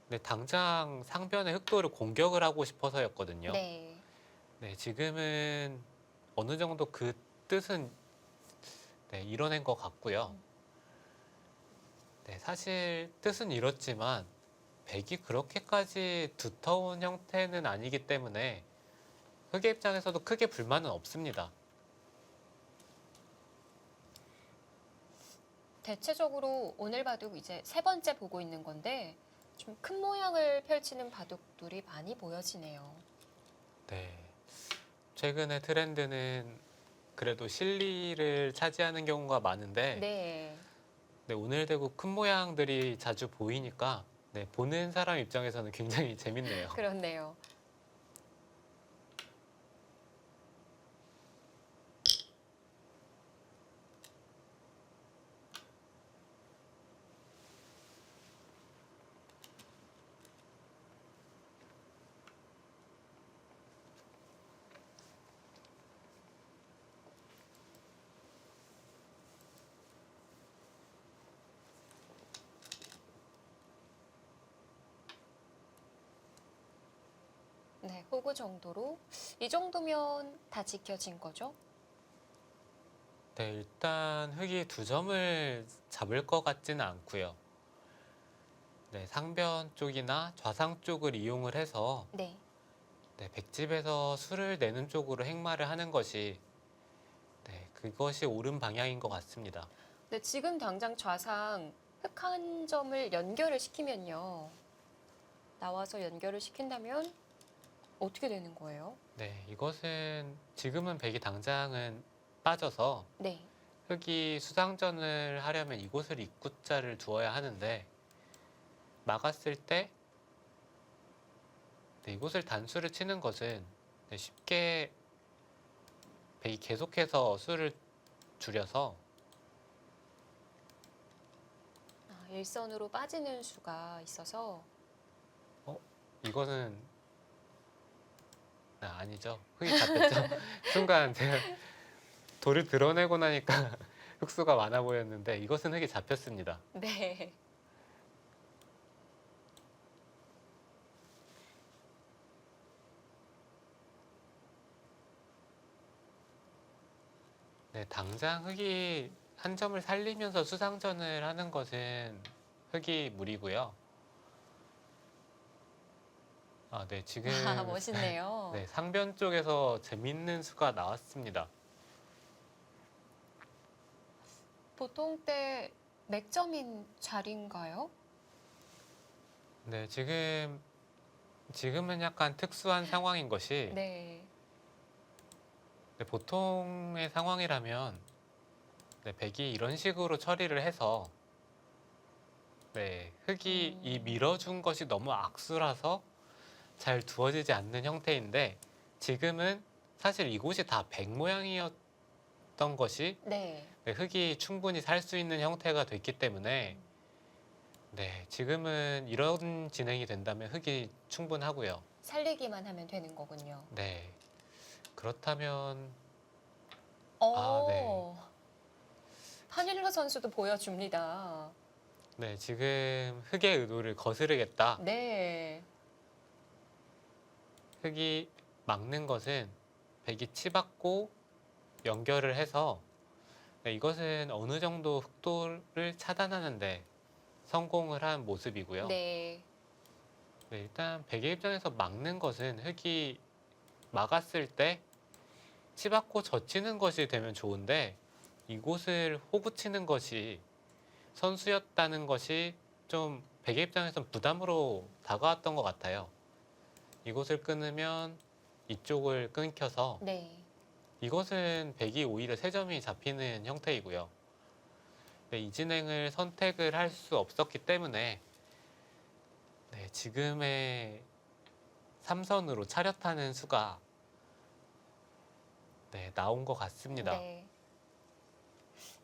네, 당장 상변의 흑도를 공격을 하고 싶어서였거든요. 네. 네, 지금은 어느 정도 그 뜻은 네, 이뤄낸 것 같고요. 네, 사실 뜻은 이렇지만 백이 그렇게까지 두터운 형태는 아니기 때문에 흑의 입장에서도 크게 불만은 없습니다. 대체적으로 오늘 바둑 이제 세 번째 보고 있는 건데 좀 큰 모양을 펼치는 바둑들이 많이 보여지네요. 네, 최근의 트렌드는 그래도 실리를 차지하는 경우가 많은데 네. 네, 오늘 되고 큰 모양들이 자주 보이니까 네, 보는 사람 입장에서는 굉장히 재밌네요. 그렇네요. 네, 호구 정도로 이 정도면 다 지켜진 거죠? 네, 일단 흑이 두 점을 잡을 것 같지는 않고요. 네, 상변 쪽이나 좌상 쪽을 이용을 해서 네. 네, 백집에서 수를 내는 쪽으로 행마를 하는 것이 네, 그것이 옳은 방향인 것 같습니다. 네, 지금 당장 좌상 흑 한 점을 연결을 시키면요. 나와서 연결을 시킨다면 어떻게 되는 거예요? 네, 이것은 지금은 백이 당장은 빠져서 네. 흑이 수상전을 하려면 이곳을 입구자를 두어야 하는데 막았을 때 네, 이곳을 단수를 치는 것은 네, 쉽게 백이 계속해서 수를 줄여서 일선으로 빠지는 수가 있어서 이거는 아니죠. 흑이 잡혔죠. 순간 제가 돌을 드러내고 나니까 흑수가 많아 보였는데 이것은 흑이 잡혔습니다. 네. 네, 당장 흑이 한 점을 살리면서 수상전을 하는 것은 흑이 무리고요. 네, 지금 멋있네요. 네, 상변 쪽에서 재밌는 수가 나왔습니다. 보통 때 맥점인 자리인가요? 네, 지금은 약간 특수한 상황인 것이 네. 네, 보통의 상황이라면 네, 백이 이런 식으로 처리를 해서 네, 흑이 이 밀어준 것이 너무 악수라서 잘 두어지지 않는 형태인데 지금은 사실 이곳이 다 백 모양이었던 것이 네. 네, 흑이 충분히 살 수 있는 형태가 됐기 때문에 네, 지금은 이런 진행이 된다면 흑이 충분하고요. 살리기만 하면 되는 거군요. 네, 그렇다면 네, 어, 한일러 선수도 보여줍니다. 네, 지금 흑의 의도를 거스르겠다. 네. 흑이 막는 것은 백이 치받고 연결을 해서 네, 이것은 어느 정도 흑도를 차단하는데 성공을 한 모습이고요. 네. 네, 일단 백의 입장에서 막는 것은 흑이 막았을 때 치받고 젖히는 것이 되면 좋은데 이곳을 호구 치는 것이 선수였다는 것이 좀 백의 입장에선 부담으로 다가왔던 것 같아요. 이곳을 끊으면 이쪽을 끊겨서 네. 이것은 백이 오히려 세 점이 잡히는 형태이고요. 네, 이 진행을 선택을 할 수 없었기 때문에 네, 지금의 삼선으로 차렷하는 수가 네, 나온 것 같습니다. 네.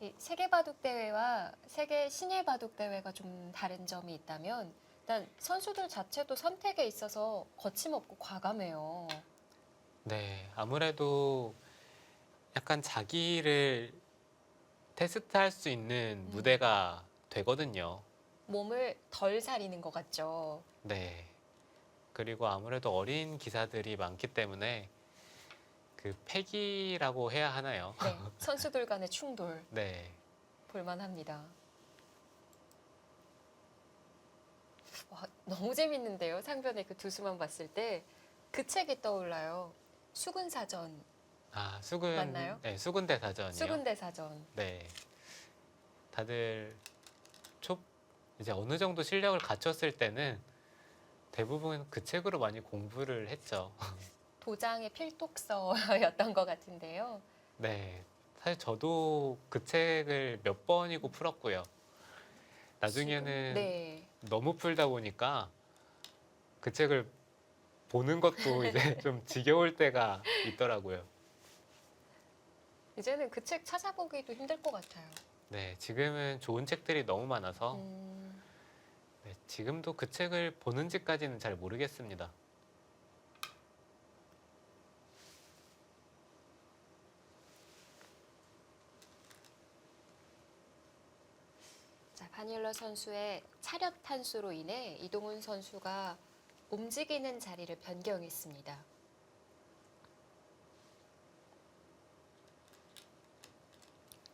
이 세계 바둑 대회와 세계 신예 바둑 대회가 좀 다른 점이 있다면 일단 선수들 자체도 선택에 있어서 거침없고 과감해요. 네, 아무래도 약간 자기를 테스트할 수 있는 무대가 되거든요. 몸을 덜 사리는 것 같죠. 네. 그리고 아무래도 어린 기사들이 많기 때문에 그 패기라고 해야 하나요? 네, 선수들 간의 충돌 네. 볼만합니다. 와, 너무 재밌는데요. 상변의 그 두 수만 봤을 때 그 책이 떠올라요. 수군사전 아, 수군. 맞나요? 네, 수군대사전이요. 수군대사전. 네. 다들 이제 어느 정도 실력을 갖췄을 때는 대부분 그 책으로 많이 공부를 했죠. 도장의 필독서였던 것 같은데요. 네. 사실 저도 그 책을 몇 번이고 풀었고요. 나중에는 네. 너무 풀다 보니까 그 책을 보는 것도 이제 좀 지겨울 때가 있더라고요. 이제는 그 책 찾아보기도 힘들 것 같아요. 네, 지금은 좋은 책들이 너무 많아서 음, 네, 지금도 그 책을 보는지까지는 잘 모르겠습니다. 자, 바닐러 선수의 차렷 탄수로 인해 이동훈 선수가 움직이는 자리를 변경했습니다.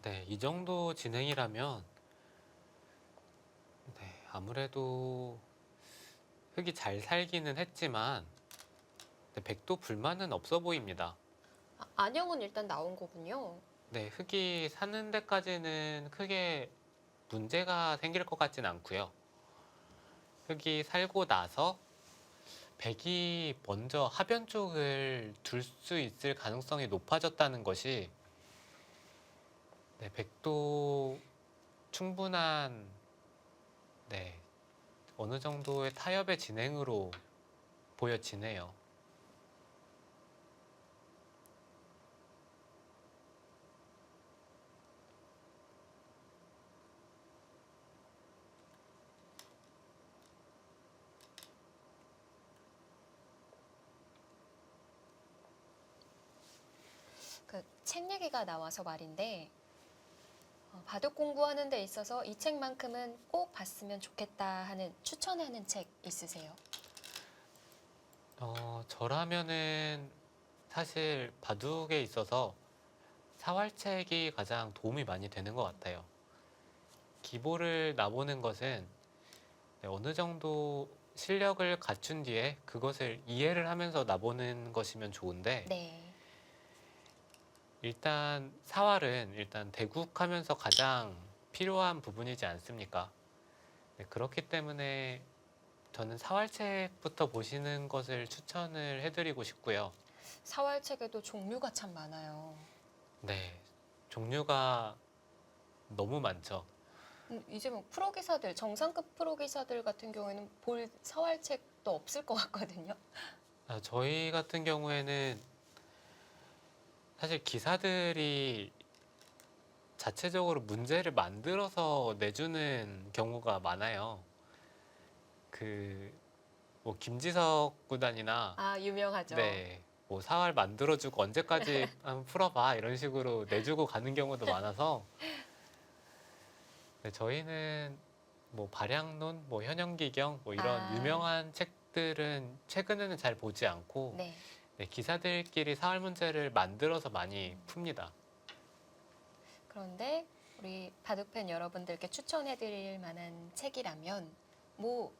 네, 이 정도 진행이라면 네, 아무래도 흙이 잘 살기는 했지만 네, 백도 불만은 없어 보입니다. 아, 안영은 일단 나온 거군요. 네, 흙이 사는 데까지는 크게 문제가 생길 것 같진 않고요. 흙이 살고 나서 백이 먼저 하변 쪽을 둘 수 있을 가능성이 높아졌다는 것이 네, 백도 충분한 네, 어느 정도의 타협의 진행으로 보여지네요. 그 책 얘기가 나와서 말인데 바둑 공부하는 데 있어서 이 책만큼은 꼭 봤으면 좋겠다 하는 추천하는 책 있으세요? 저라면은 사실 바둑에 있어서 사활책이 가장 도움이 많이 되는 것 같아요. 기보를 나보는 것은 네, 어느 정도 실력을 갖춘 뒤에 그것을 이해를 하면서 나보는 것이면 좋은데 네. 일단 사활은 일단 대국하면서 가장 필요한 부분이지 않습니까? 네, 그렇기 때문에 저는 사활책부터 보시는 것을 추천을 해드리고 싶고요. 사활책에도 종류가 참 많아요. 네, 종류가 너무 많죠. 이제 뭐 프로기사들, 정상급 프로기사들 같은 경우에는 볼 사활책도 없을 것 같거든요. 저희 같은 경우에는 사실 기사들이 자체적으로 문제를 만들어서 내주는 경우가 많아요. 뭐 김지석 구단이나 아, 유명하죠. 네, 뭐 사활 만들어주고 언제까지 한번 풀어봐 이런 식으로 내주고 가는 경우도 많아서 네, 저희는 뭐 발양론, 뭐 현영기경 뭐 이런 아. 유명한 책들은 최근에는 잘 보지 않고 네. 네, 기사들끼리 사활 문제를 만들어서 많이 풉니다. 그런데 우리 바둑팬 여러분들께 추천해드릴 만한 책이라면 뭐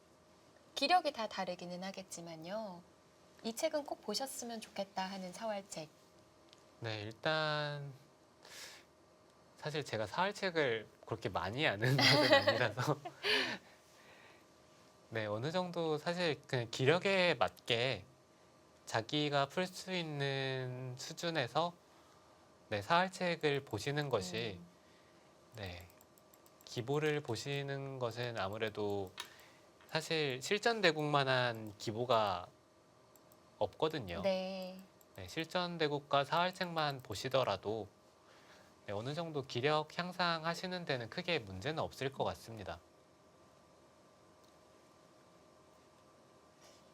기력이 다 다르기는 하겠지만요. 이 책은 꼭 보셨으면 좋겠다 하는 사활책. 네, 일단 사실 제가 사활책을 그렇게 많이 아는 것은 아니라서 네, 어느 정도 사실 그냥 기력에 맞게 자기가 풀 수 있는 수준에서 네, 사활책을 보시는 것이 음, 네, 기보를 보시는 것은 아무래도 사실 실전대국만한 기보가 없거든요. 네. 네, 실전대국과 사활책만 보시더라도 네, 어느 정도 기력 향상하시는 데는 크게 문제는 없을 것 같습니다.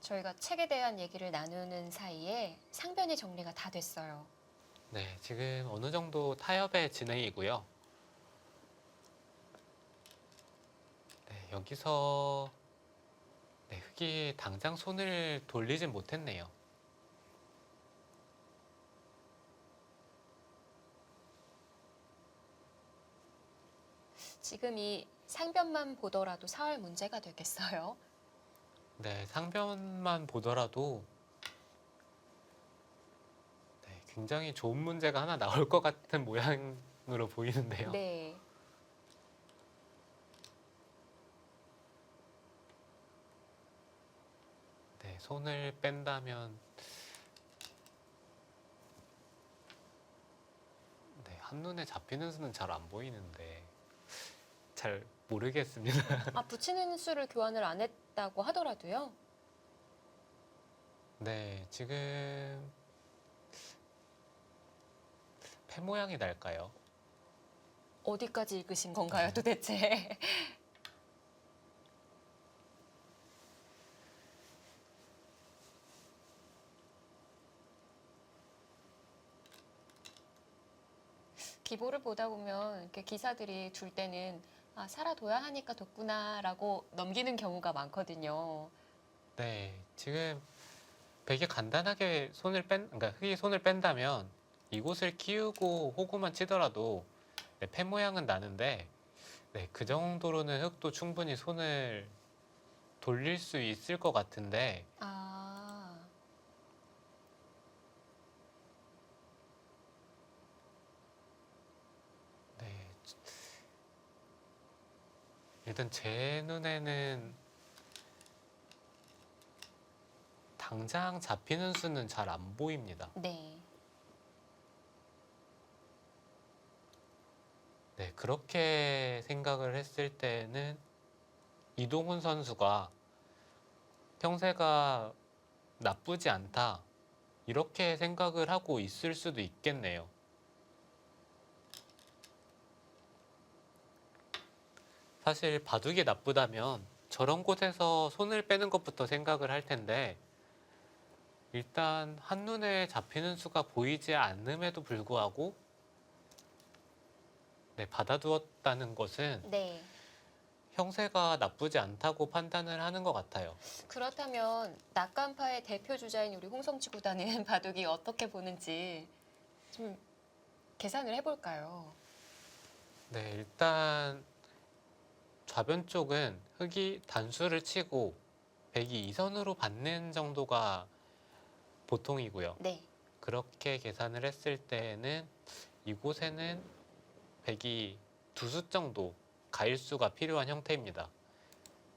저희가 책에 대한 얘기를 나누는 사이에 상변이 정리가 다 됐어요. 네, 지금 어느 정도 타협의 진행이고요. 네, 여기서 네, 흑이 당장 손을 돌리진 못했네요. 지금 이 상변만 보더라도 사활 문제가 되겠어요. 네, 상변만 보더라도 네, 굉장히 좋은 문제가 하나 나올 것 같은 모양으로 보이는데요. 네. 네, 손을 뺀다면 네, 한눈에 잡히는 수는 잘 안 보이는데 잘 모르겠습니다. 아, 붙이는 수를 교환을 안 했다고 하더라도요. 네, 지금 패 모양이 날까요? 어디까지 읽으신 건가요, 도대체? 기보를 보다 보면 이렇게 기사들이 줄 때는 아, 살아둬야 하니까 뒀구나라고 넘기는 경우가 많거든요. 네, 지금 백이 간단하게 그러니까 흑이 손을 뺀다면 이곳을 키우고 호구만 치더라도 네, 패 모양은 나는데 네, 그 정도로는 흑도 충분히 손을 돌릴 수 있을 것 같은데 아, 네, 일단 제 눈에는 당장 잡히는 수는 잘 안 보입니다. 네. 네, 그렇게 생각을 했을 때는 이동훈 선수가 형세가 나쁘지 않다. 이렇게 생각을 하고 있을 수도 있겠네요. 사실 바둑이 나쁘다면 저런 곳에서 손을 빼는 것부터 생각을 할 텐데 일단 한눈에 잡히는 수가 보이지 않음에도 불구하고 네, 받아두었다는 것은 네. 형세가 나쁘지 않다고 판단을 하는 것 같아요. 그렇다면 낙관파의 대표 주자인 우리 홍성치 구단은 바둑이 어떻게 보는지 좀 계산을 해볼까요? 네, 일단 좌변 쪽은 흑이 단수를 치고 백이 2선으로 받는 정도가 보통이고요. 네. 그렇게 계산을 했을 때는 이곳에는 백이 두 수 정도 가일수가 필요한 형태입니다.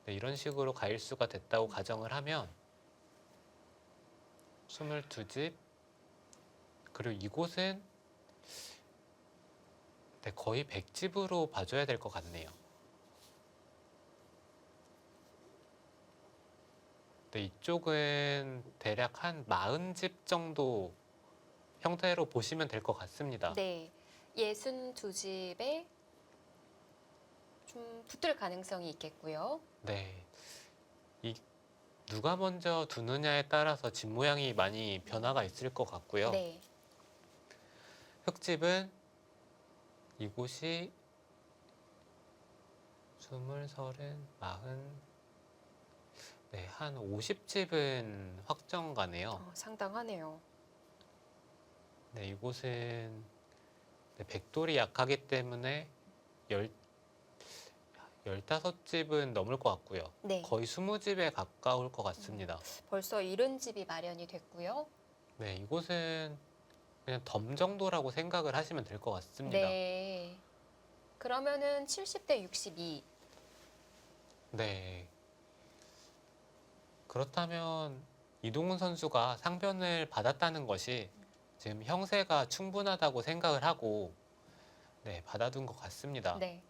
네, 이런 식으로 가일수가 됐다고 가정을 하면 22집 그리고 이곳은 네, 거의 100집으로 봐줘야 될 것 같네요. 네, 이쪽은 대략 한 40집 정도 형태로 보시면 될 것 같습니다. 네. 62집에 좀 붙을 가능성이 있겠고요. 네. 이 누가 먼저 두느냐에 따라서 집 모양이 많이 변화가 있을 것 같고요. 네. 흙집은 이곳이 20, 30, 40, 네, 한 50집은 확정 가네요. 상당하네요. 네, 이곳은 네, 백돌이 약하기 때문에 15집은 넘을 것 같고요. 네. 거의 20집에 가까울 것 같습니다. 벌써 70집이 마련이 됐고요. 네, 이곳은 그냥 덤 정도라고 생각을 하시면 될 것 같습니다. 네. 그러면은 70대 62. 네. 그렇다면 이동훈 선수가 상변을 받았다는 것이 지금 형세가 충분하다고 생각을 하고 네, 받아둔 것 같습니다. 네.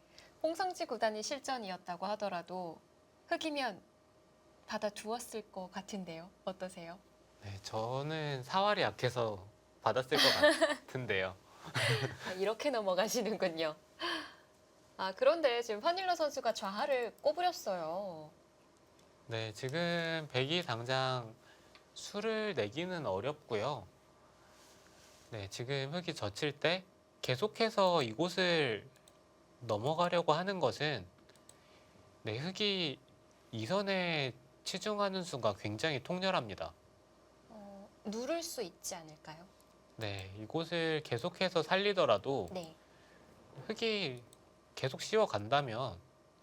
홍성치 구단이 실전이었다고 하더라도 흑이면 받아두었을 것 같은데요. 어떠세요? 네, 저는 사활이 약해서 받았을 것 같은데요. 아, 이렇게 넘어가시는군요. 아, 그런데 지금 환일러 선수가 좌하를 꼬부렸어요. 네, 지금 백이 당장 수를 내기는 어렵고요. 네, 지금 흑이 젖힐 때 계속해서 이곳을 넘어가려고 하는 것은 네, 흙이 이선에 치중하는 수가 굉장히 통렬합니다. 누를 수 있지 않을까요? 네, 이곳을 계속해서 살리더라도 네. 흙이 계속 씌워간다면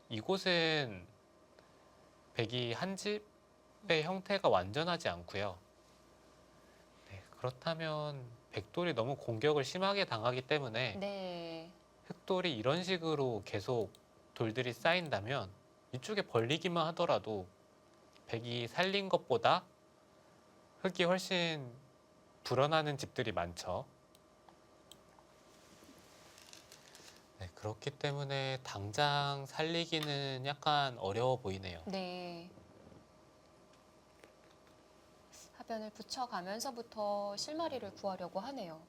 이곳은 백이 한 집의 형태가 완전하지 않고요. 네, 그렇다면 백돌이 너무 공격을 심하게 당하기 때문에 네. 흙돌이 이런 식으로 계속 돌들이 쌓인다면 이쪽에 벌리기만 하더라도 백이 살린 것보다 흙이 훨씬 불어나는 집들이 많죠. 네, 그렇기 때문에 당장 살리기는 약간 어려워 보이네요. 네. 하변을 붙여가면서부터 실마리를 구하려고 하네요.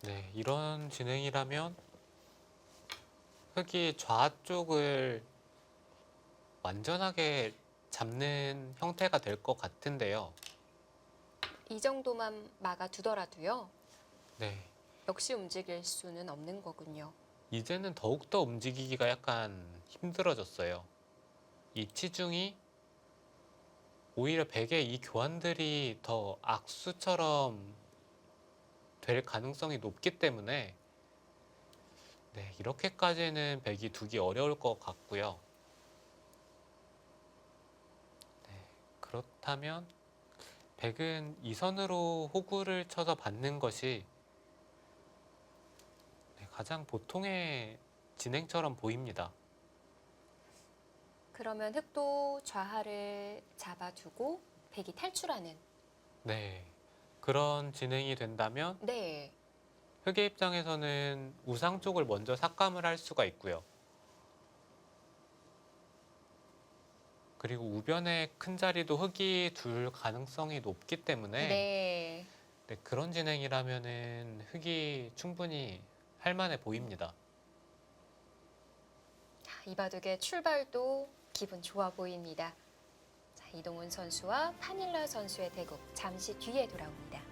네, 이런 진행이라면 흙이 좌쪽을 완전하게 잡는 형태가 될 것 같은데요. 이 정도만 막아두더라도요. 네, 역시 움직일 수는 없는 거군요. 이제는 더욱더 움직이기가 약간 힘들어졌어요. 이 치중이 오히려 백의 이 교환들이 더 악수처럼 될 가능성이 높기 때문에 네, 이렇게까지는 백이 두기 어려울 것 같고요. 네, 그렇다면 백은 이 선으로 호구를 쳐서 받는 것이 네, 가장 보통의 진행처럼 보입니다. 그러면 흙도 좌하를 잡아두고 백이 탈출하는. 네, 그런 진행이 된다면 네. 흑의 입장에서는 우상 쪽을 먼저 삭감을 할 수가 있고요. 그리고 우변의 큰 자리도 흑이 둘 가능성이 높기 때문에 네. 네, 그런 진행이라면은 흑이 충분히 할만해 보입니다. 이 바둑의 출발도 기분 좋아 보입니다. 자, 이동훈 선수와 파닐라 선수의 대국 잠시 뒤에 돌아옵니다.